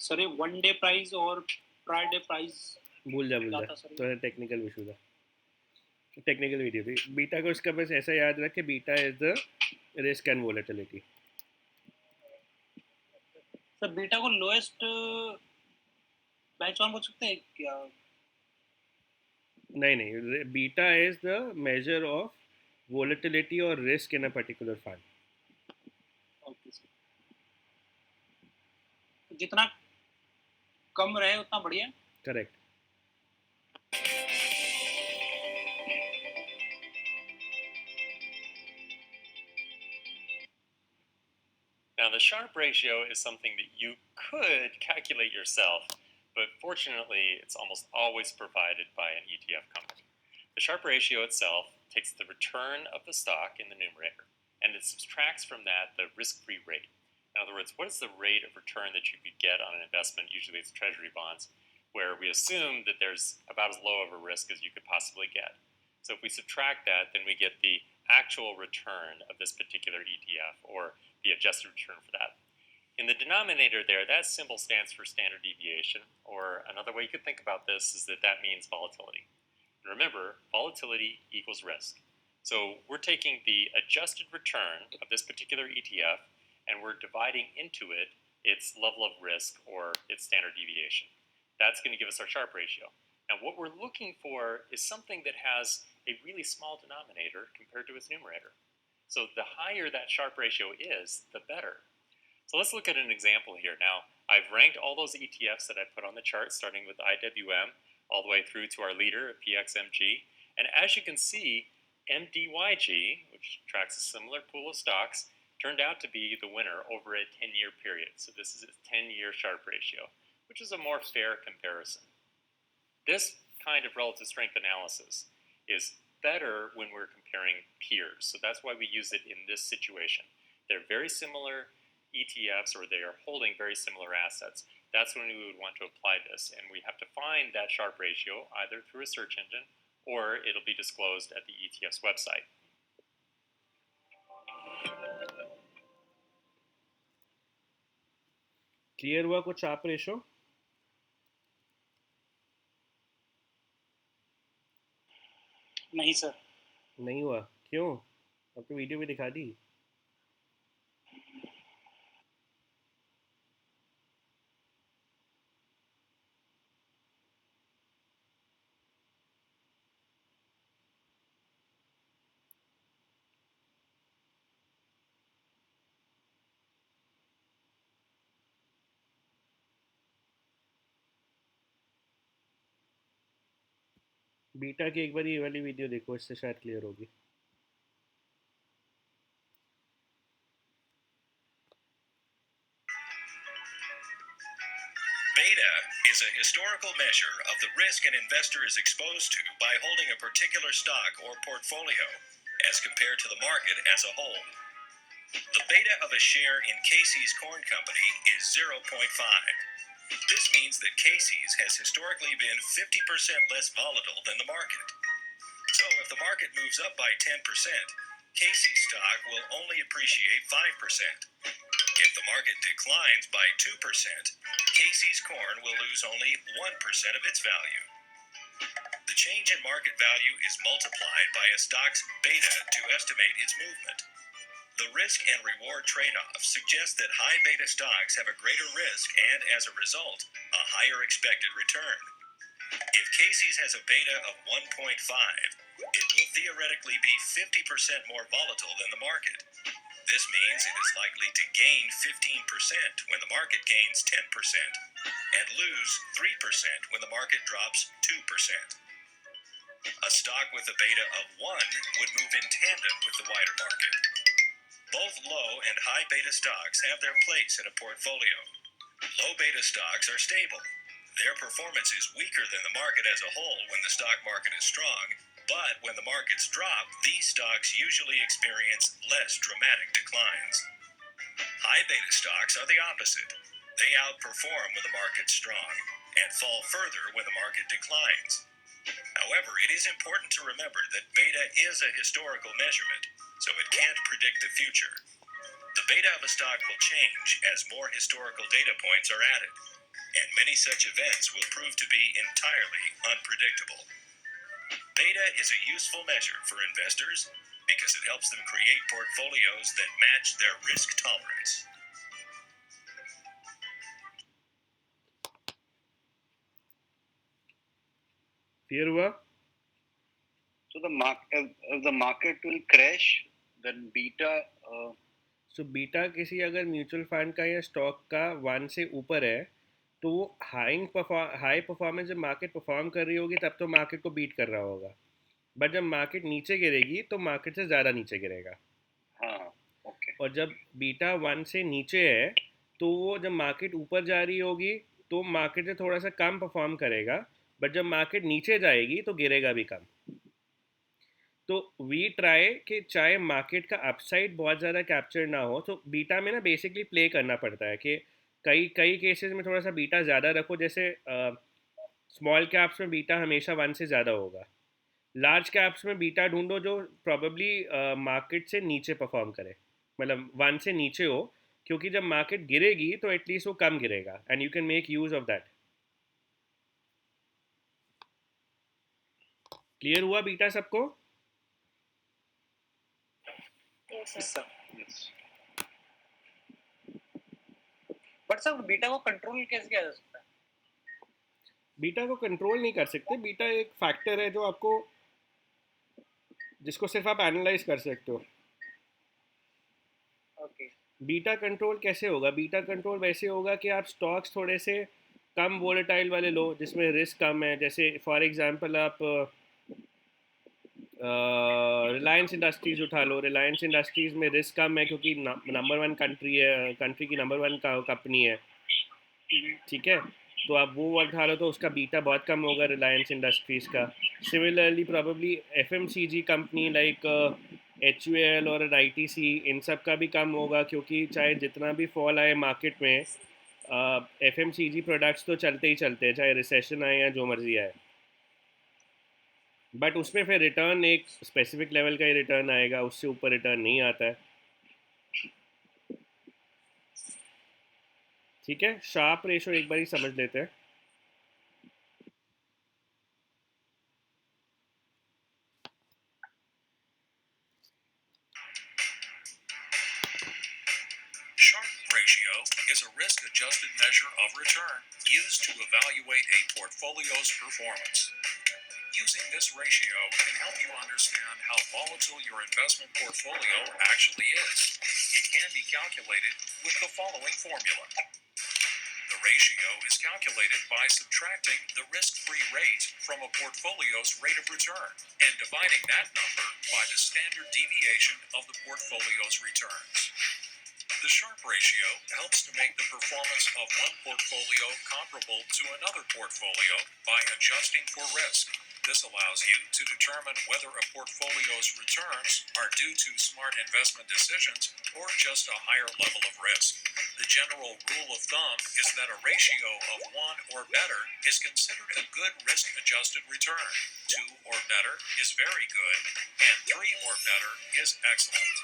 sir ये 1 day price और prior day price भूल जा क्या था सर? तो टेक्निकल इशू था, टेक्निकल वीडियो थी। बीटा को इसका बस ऐसा याद रख कि beta is the risk and volatility. Sir beta को लोएस्ट बेंचमार्क बोल सकते हैं क्या? नहीं, beta is the measure of volatility और risk in a particular fund. Okay sir, जितना कम रहे उतना बढ़िया। Correct. Now, the Sharpe ratio is something that you could calculate yourself, but fortunately, it's almost always provided by an ETF company. The Sharpe ratio itself takes the return of the stock in the numerator, and it subtracts from that the risk-free rate. In other words, what is the rate of return that you could get on an investment, usually it's treasury bonds, where we assume that there's about as low of a risk as you could possibly get. So if we subtract that, then we get the actual return of this particular ETF, or the adjusted return for that. In the denominator there, that symbol stands for standard deviation, or another way you could think about this is that that means volatility. And remember, volatility equals risk. So we're taking the adjusted return of this particular ETF, and we're dividing into it its level of risk, or its standard deviation. That's going to give us our Sharpe ratio. Now, what we're looking for is something that has a really small denominator compared to its numerator. So the higher that Sharpe ratio is, the better. So let's look at an example here. Now, I've ranked all those ETFs that I put on the chart, starting with IWM, all the way through to our leader, PXMG. And as you can see, MDYG, which tracks a similar pool of stocks, turned out to be the winner over a 10-year period. So this is a 10-year Sharpe ratio, which is a more fair comparison. This kind of relative strength analysis is better when we're comparing peers. So that's why we use it in this situation. They're very similar ETFs, or they are holding very similar assets. That's when we would want to apply this. And we have to find that Sharpe ratio either through a search engine, or it'll be disclosed at the ETF's website. Clear हुआ कुछ Sharpe ratio? नहीं sir. नहीं हुआ, क्यों? आपको video में दिखा दी। Beta की एक बार ये वाली वीडियो देखो, इससे शायद क्लियर होगी। Beta is a historical measure of the risk an investor is exposed to by holding a particular stock or portfolio as compared to the market as a whole. The beta of a share in Casey's Corn Company is 0.5. This means that Casey's has historically been 50% less volatile than the market. So if the market moves up by 10%, Casey's stock will only appreciate 5%. If the market declines by 2%, Casey's corn will lose only 1% of its value. The change in market value is multiplied by a stock's beta to estimate its movement. The risk and reward trade-off suggests that high beta stocks have a greater risk and, as a result, a higher expected return. If Casey's has a beta of 1.5, it will theoretically be 50% more volatile than the market. This means it is likely to gain 15% when the market gains 10% and lose 3% when the market drops 2%. A stock with a beta of 1 would move in tandem with the wider market. Both low and high beta stocks have their place in a portfolio. Low beta stocks are stable. Their performance is weaker than the market as a whole when the stock market is strong, but when the markets drop, these stocks usually experience less dramatic declines. High beta stocks are the opposite. They outperform when the market's strong and fall further when the market declines. However, it is important to remember that beta is a historical measurement, so it can't predict the future. The The beta of a stock will change as more historical data points are added, and many such events will prove to be entirely unpredictable. Beta is a useful measure for investors because it helps them create portfolios that match their risk tolerance. Clear हुआ? So if the market will crash, then beta. So beta किसी अगर mutual fund का या stock का 1 से ऊपर है तो वो हाई परफॉर्मेंस जब मार्केट परफॉर्म कर रही होगी तब तो मार्केट को बीट कर रहा होगा, बट जब मार्केट नीचे गिरेगी तो मार्केट से ज़्यादा नीचे गिरेगा. हाँ, ओके. और जब बीटा 1 से नीचे है तो वो जब मार्केट ऊपर जा रही होगी तो मार्केट से थोड़ा सा कम परफॉर्म करेगा, बट जब मार्केट नीचे जाएगी तो गिरेगा भी कम. तो वी ट्राई कि चाहे मार्केट का अपसाइड बहुत ज़्यादा कैप्चर ना हो, तो बीटा में ना बेसिकली प्ले करना पड़ता है कि कई केसेस में थोड़ा सा बीटा ज़्यादा रखो. जैसे स्मॉल कैप्स में बीटा हमेशा 1 से ज़्यादा होगा. लार्ज कैप्स में बीटा ढूंढो जो प्रॉबेबली मार्केट से नीचे परफॉर्म करे, मतलब 1 से नीचे हो, क्योंकि जब मार्केट गिरेगी तो एटलीस्ट वो कम गिरेगा and you can make use of that. Clear हुआ बीटा सबको? बट सर बीटा को कंट्रोल कैसे किया जा सकता है? बीटा को कंट्रोल नहीं कर सकते. बीटा एक फैक्टर है जो आपको, जिसको सिर्फ आप एनालाइज कर सकते हो. ओके. बीटा कंट्रोल कैसे होगा? बीटा कंट्रोल वैसे होगा कि आप स्टॉक्स थोड़े से कम वोलेटाइल वाले लो जिसमें रिस्क कम है. जैसे फॉर एग्जांपल आप रिलायंस इंडस्ट्रीज़ उठा लो. रिलायंस इंडस्ट्रीज़ में रिस्क कम है क्योंकि नंबर 1 कंट्री की नंबर 1 कंपनी है, ठीक है. तो आप वो उठा लो तो उसका बीटा बहुत कम होगा रिलायंस इंडस्ट्रीज़ का. Similarly probably FMCG company like HUL और ITC, इन सब का भी कम होगा क्योंकि चाहे जितना भी फॉल आए मार्केट में FMCG प्रोडक्ट्स तो चलते ही चलते हैं, चाहे रिसेशन आए या जो मर्जी आए. बट उसमें फिर रिटर्न एक स्पेसिफिक लेवल का ही रिटर्न आएगा, उससे ऊपर रिटर्न नहीं आता है. ठीक है, शार्प रेशो एक बार ही समझ लेते हैं. Sharpe ratio is a risk-adjusted measure of return used to evaluate a portfolio's performance. Using this ratio can help you understand how volatile your investment portfolio actually is. It can be calculated with the following formula. The ratio is calculated by subtracting the risk-free rate from a portfolio's rate of return and dividing that number by the standard deviation of the portfolio's returns. The Sharpe ratio helps to make the performance of one portfolio comparable to another portfolio by adjusting for risk. This allows you to determine whether a portfolio's returns are due to smart investment decisions or just a higher level of risk. The general rule of thumb is that a ratio of 1 or better is considered a good risk-adjusted return. 2 or better is very good, and 3 or better is excellent.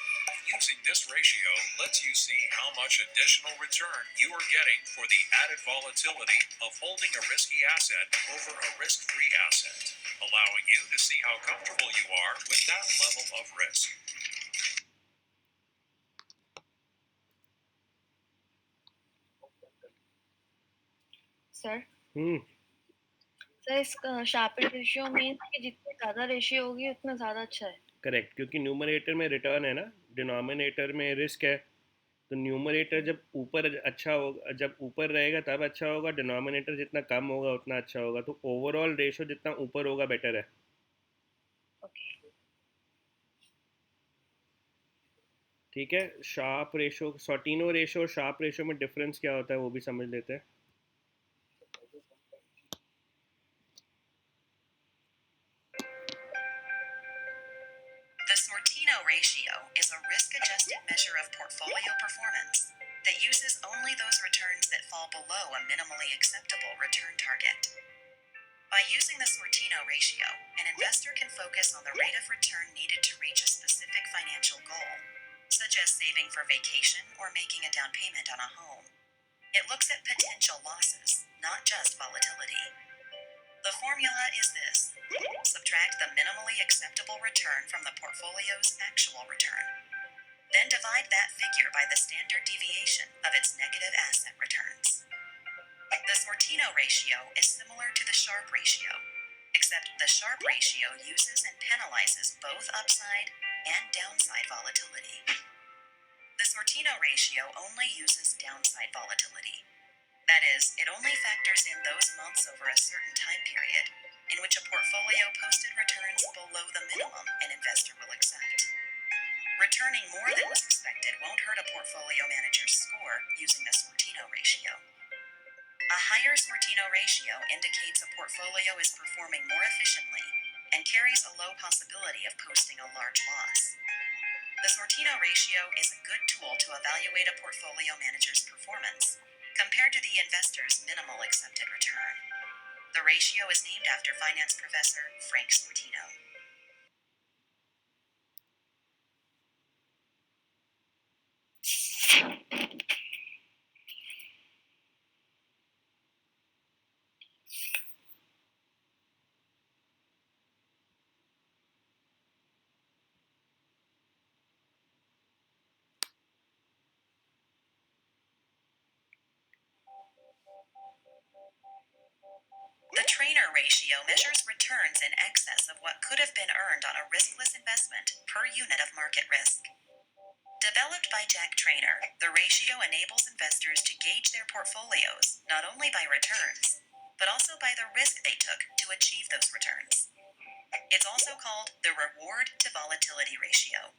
Using this ratio lets you see how much additional return you are getting for the added volatility of holding a risky asset over a risk-free asset, allowing you to see how comfortable you are with that level of risk. Sir इस शार्पेड ratio means कि जितनी ज़्यादा ratio होगी उतना ज़्यादा अच्छा है. Correct, क्योंकि न्यूमरेटर में रिटर्न है ना, डिनोमिनेटर में रिस्क है. तो न्यूमरेटर जब ऊपर अच्छा होगा, जब ऊपर रहेगा तब अच्छा होगा. डिनोमिनेटर जितना कम होगा उतना अच्छा होगा. तो ओवरऑल रेशो जितना ऊपर होगा बेटर है. ठीक है. शार्प रेशो, सॉर्टिनो रेशो और शार्प रेशो में डिफरेंस क्या होता है वो भी समझ लेते हैं. The Sortino ratio is a risk-adjusted measure of portfolio performance that uses only those returns that fall below a minimally acceptable return target. By using the Sortino ratio, an investor can focus on the rate of return needed to reach a specific financial goal, such as saving for vacation or making a down payment on a home. It looks at potential losses, not just volatility. The formula is this: subtract the minimally acceptable return from the portfolio's actual return. Then divide that figure by the standard deviation of its negative asset returns. The Sortino ratio is similar to the Sharpe ratio, except the Sharpe ratio uses and penalizes both upside and downside volatility. The Sortino ratio only uses downside volatility. That is, it only factors in those months over a certain time period in which a portfolio posted returns below the minimum an investor will accept. Returning more than was expected won't hurt a portfolio manager's score using the Sortino ratio. A higher Sortino ratio indicates a portfolio is performing more efficiently and carries a low possibility of posting a large loss. The Sortino ratio is a good tool to evaluate a portfolio manager's performance compared to the investor's minimal accepted return. The ratio is named after finance professor Frank Sortino. The Trainer ratio measures returns in excess of what could have been earned on a riskless investment per unit of market risk. Developed by Jack Trainer, the ratio enables investors to gauge their portfolios not only by returns, but also by the risk they took to achieve those returns. It's also called the reward to volatility ratio.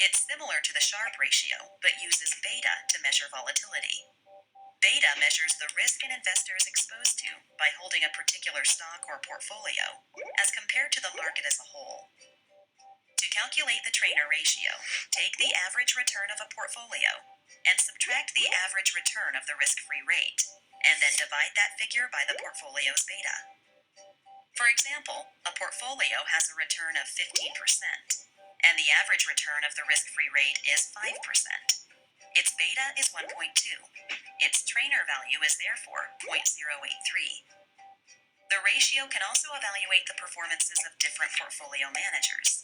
It's similar to the Sharpe ratio, but uses beta to measure volatility. Beta measures the risk an investor is exposed to by holding a particular stock or portfolio as compared to the market as a whole. To calculate the Trainer ratio, take the average return of a portfolio and subtract the average return of the risk-free rate, and then divide that figure by the portfolio's beta. For example, a portfolio has a return of 15%, and the average return of the risk-free rate is 5%. Its beta is 1.2. Its Trainer value is therefore 0.083. The ratio can also evaluate the performances of different portfolio managers.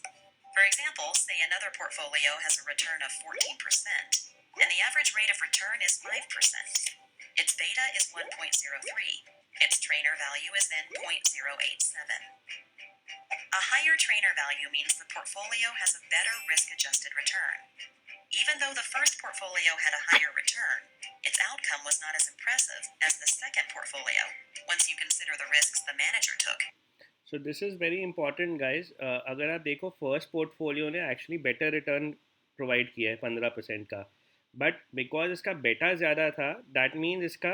For example, say another portfolio has a return of 14%, and the average rate of return is 5%. Its beta is 1.03. Its Trainer value is then 0.087. A higher Trainer value means the portfolio has a better risk-adjusted return. Even though the first portfolio had a higher return, its outcome was not as impressive as the second portfolio, once you consider the risks the manager took. So this is very important guys. अगर आप देखो first portfolio ने actually better return provide किया है 15% का, but because इसका बेटा ज़्यादा था दैट मीन्स इसका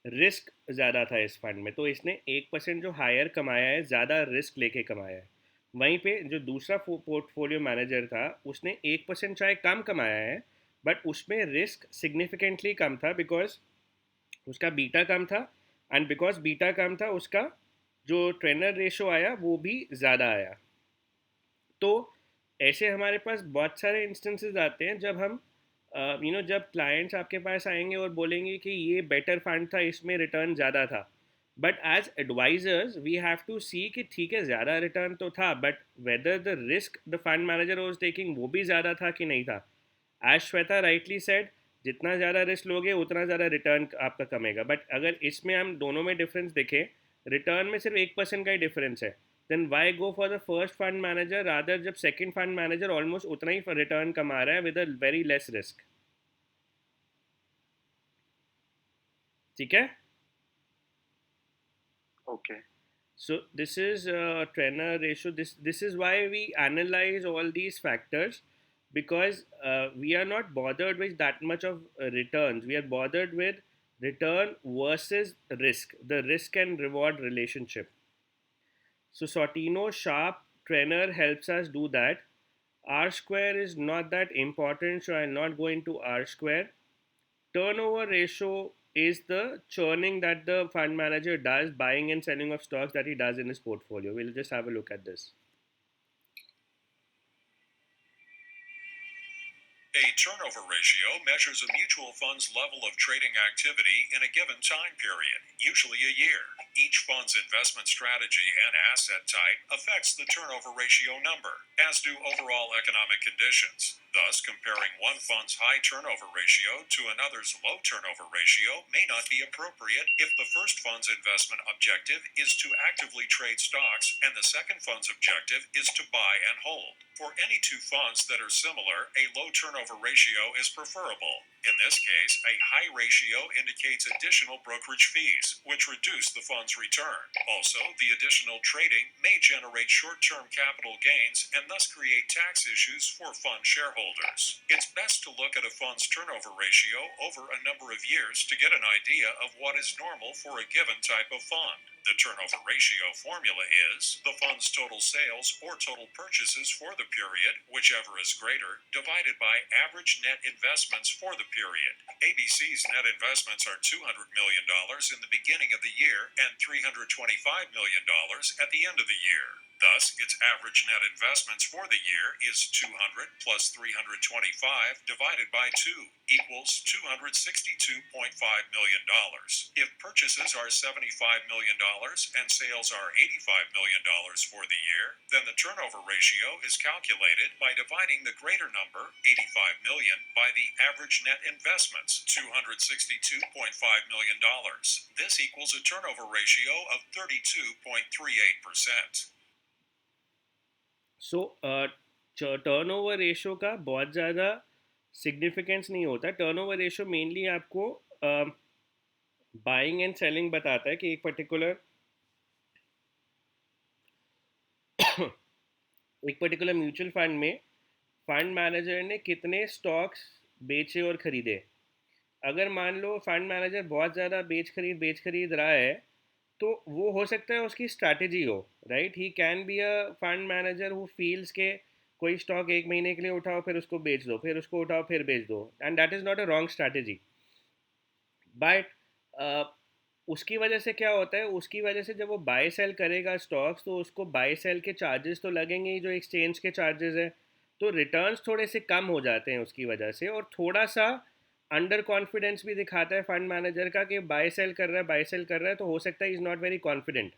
रिस्क ज़्यादा था इस फंड में, तो इसने 1% जो हायर कमाया है ज़्यादा रिस्क लेके कमाया है। वहीं पे जो दूसरा पोर्टफोलियो मैनेजर था उसने 1% चाहे कम कमाया है बट उसमें रिस्क सिग्निफिकेंटली कम था बिकॉज उसका बीटा कम था, एंड बिकॉज बीटा कम था उसका जो ट्रेनर रेशो आया वो भी ज़्यादा आया। तो ऐसे हमारे पास बहुत सारे इंस्टेंसेस आते हैं जब हम जब क्लाइंट्स आपके पास आएंगे और बोलेंगे कि ये बेटर फंड था, इसमें रिटर्न ज़्यादा था, but as advisors we have to see कि ठीक है ज़्यादा रिटर्न तो था, but whether the risk the fund manager was taking वो भी ज़्यादा था कि नहीं था। एज श्वेता राइटली सेड, जितना ज़्यादा रिस्क लोगे उतना ज़्यादा रिटर्न आपका कमेगा, बट अगर इसमें हम दोनों में डिफरेंस देखें, रिटर्न में सिर्फ 1% का ही डिफरेंस है, then why go for the first fund manager rather जब सेकंड फंड मैनेजर ऑलमोस्ट उतना ही रिटर्न कमा रहा है with a very less risk. ठीक है? Okay. So this is Trainer ratio. This is why we analyze all these factors, because we are not bothered with that much of returns. We are bothered with return versus risk, the risk and reward relationship. So Sortino, Sharpe, Trainer helps us do that. R square is not that important, so I'll not go into R square. Turnover ratio is the churning that the fund manager does, buying and selling of stocks that he does in his portfolio. We'll just have a look at this. A turnover ratio measures a mutual fund's level of trading activity in a given time period, usually a year. Each fund's investment strategy and asset type affects the turnover ratio number, as do overall economic conditions. Thus, comparing one fund's high turnover ratio to another's low turnover ratio may not be appropriate if the first fund's investment objective is to actively trade stocks and the second fund's objective is to buy and hold. For any two funds that are similar, a low turnover ratio is preferable. In this case, a high ratio indicates additional brokerage fees, which reduce the fund's return. Also, the additional trading may generate short-term capital gains and thus create tax issues for fund shareholders. It's best to look at a fund's turnover ratio over a number of years to get an idea of what is normal for a given type of fund. The turnover ratio formula is the fund's total sales or total purchases for the period, whichever is greater, divided by average net investments for the period. ABC's net investments are $200 million in the beginning of the year and $325 million at the end of the year. Thus, its average net investments for the year is 200 plus 325 divided by 2 equals $262.5 million. If purchases are $75 million and sales are $85 million for the year, then the turnover ratio is calculated by dividing the greater number, $85 million, by the average net investments, $262.5 million. This equals a turnover ratio of 32.38%. So turnover ratio का बहुत ज़्यादा significance नहीं होता. Turnover ratio mainly आपको buying and selling बताता है कि एक पर्टिकुलर म्यूचुअल फंड में फंड मैनेजर ने कितने स्टॉक्स बेचे और ख़रीदे. अगर मान लो फंड मैनेजर बहुत ज़्यादा बेच खरीद रहा है तो वो हो सकता है उसकी स्ट्रैटेजी हो, right. He can be a fund manager who feels के कोई स्टॉक एक महीने के लिए उठाओ फिर उसको बेच दो, फिर उसको उठाओ फिर बेच दो, and that is not a wrong strategy. But उसकी वजह से क्या होता है, उसकी वजह से जब वो बाय सेल करेगा स्टॉक्स तो उसको बाय सेल के चार्जेस तो लगेंगे ही जो एक्सचेंज के चार्जेस हैं, तो रिटर्न्स थोड़े से कम हो जाते हैं उसकी वजह से. और थोड़ा सा अंडर कॉन्फिडेंस भी दिखाता है फंड मैनेजर का कि बाय सेल कर रहा है तो हो सकता है is not very confident.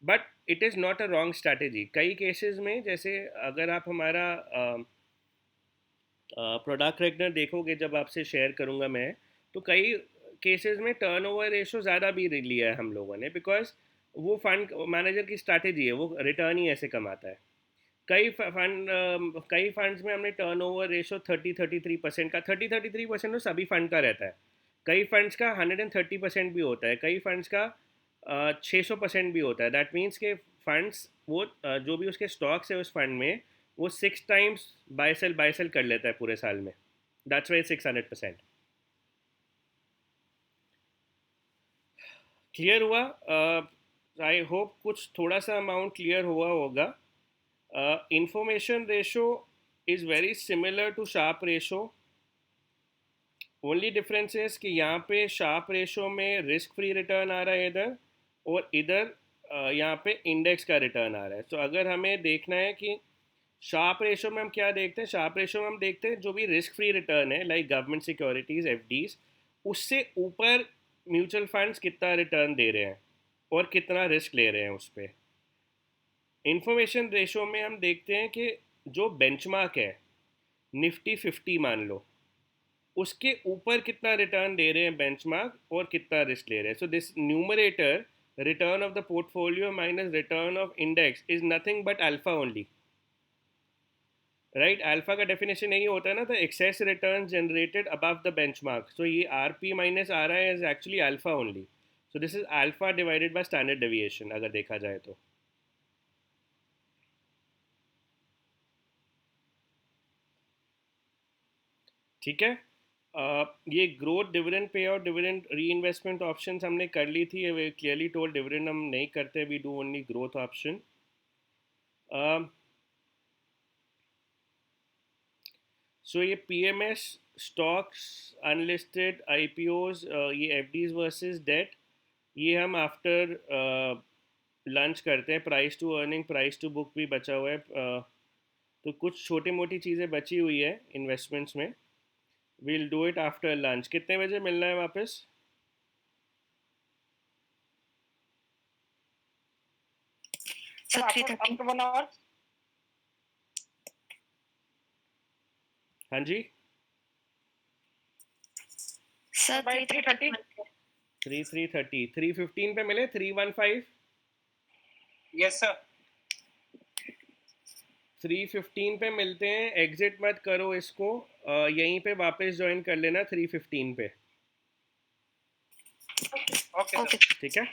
But it is not a wrong strategy. कई केसेस में, जैसे अगर आप हमारा प्रोडक्ट रेगनर देखोगे जब आपसे शेयर करूँगा मैं, तो कई केसेस में टर्नओवर रेशो ज़्यादा भी लिया है हम लोगों ने, बिकॉज वो फंड मैनेजर की स्ट्रैटेजी है, वो रिटर्न ही ऐसे कमाता है. कई फंड्स में हमने टर्नओवर रेशो 33% का 33% तो सभी फंड का रहता है. कई फंड्स का 130% भी होता है, कई फंड्स का 600% भी होता है. दैट मीन्स के फंड्स वो जो भी उसके स्टॉक्स है उस फंड में, वो 6 टाइम्स बाय सेल कर लेता है पूरे साल में. That's why 600%. क्लियर हुआ? आई होप कुछ थोड़ा सा अमाउंट क्लियर हुआ होगा. Information ratio is very similar to Sharpe ratio. Only difference is कि यहाँ पे Sharpe ratio में रिस्क फ्री रिटर्न आ रहा है इधर, और इधर यहाँ पे इंडेक्स का रिटर्न आ रहा है. तो अगर हमें देखना है कि Sharpe ratio में हम क्या देखते हैं, Sharpe ratio में हम देखते हैं जो भी रिस्क फ्री रिटर्न है, लाइक गवर्नमेंट सिक्योरिटीज़, FDs, उससे ऊपर म्यूचुअल फंड्स कितना रिटर्न दे रहे हैं और कितना रिस्क ले रहे हैं उस पर. इंफॉर्मेशन रेशो में हम देखते हैं कि जो बेंचमार्क है निफ्टी 50 मान लो, उसके ऊपर कितना रिटर्न दे रहे हैं बेंचमार्क और कितना रिस्क ले रहे हैं. So this numerator, return of the portfolio minus return of index, is nothing but alpha only, right. Alpha का डेफिनेशन यही होता है ना, the excess return generated above the benchmark. So ये आरपी माइनस आ रहा है is actually alpha only. So this is alpha divided by standard deviation अगर देखा जाए तो. ठीक है. ये growth, dividend payout, dividend reinvestment option हमने कर ली थी. वे क्लियरली टोल्ड डिविडेंड हम नहीं करते, we do only growth option. So ये पीएमएस, स्टॉक्स, अनलिस्टेड, आईपीओज, ये एफडीज वर्सेस डेट, ये हम आफ्टर लंच करते हैं. Price to earning, price to book भी बचा हुआ है. तो कुछ छोटी मोटी चीज़ें बची हुई है इन्वेस्टमेंट्स में. We'll do it after lunch. कितने बजे मिलना है वापस? सर 3:30. After 1 hour. हाँ जी, सर बाय 3:30. 3:30. 3:15 पे मिले. 3:15. Yes sir. 3:15 पे मिलते हैं. एग्जिट मत करो इसको, यहीं पे वापस ज्वाइन कर लेना 3:15 पे. Okay sir. ओके. ठीक है.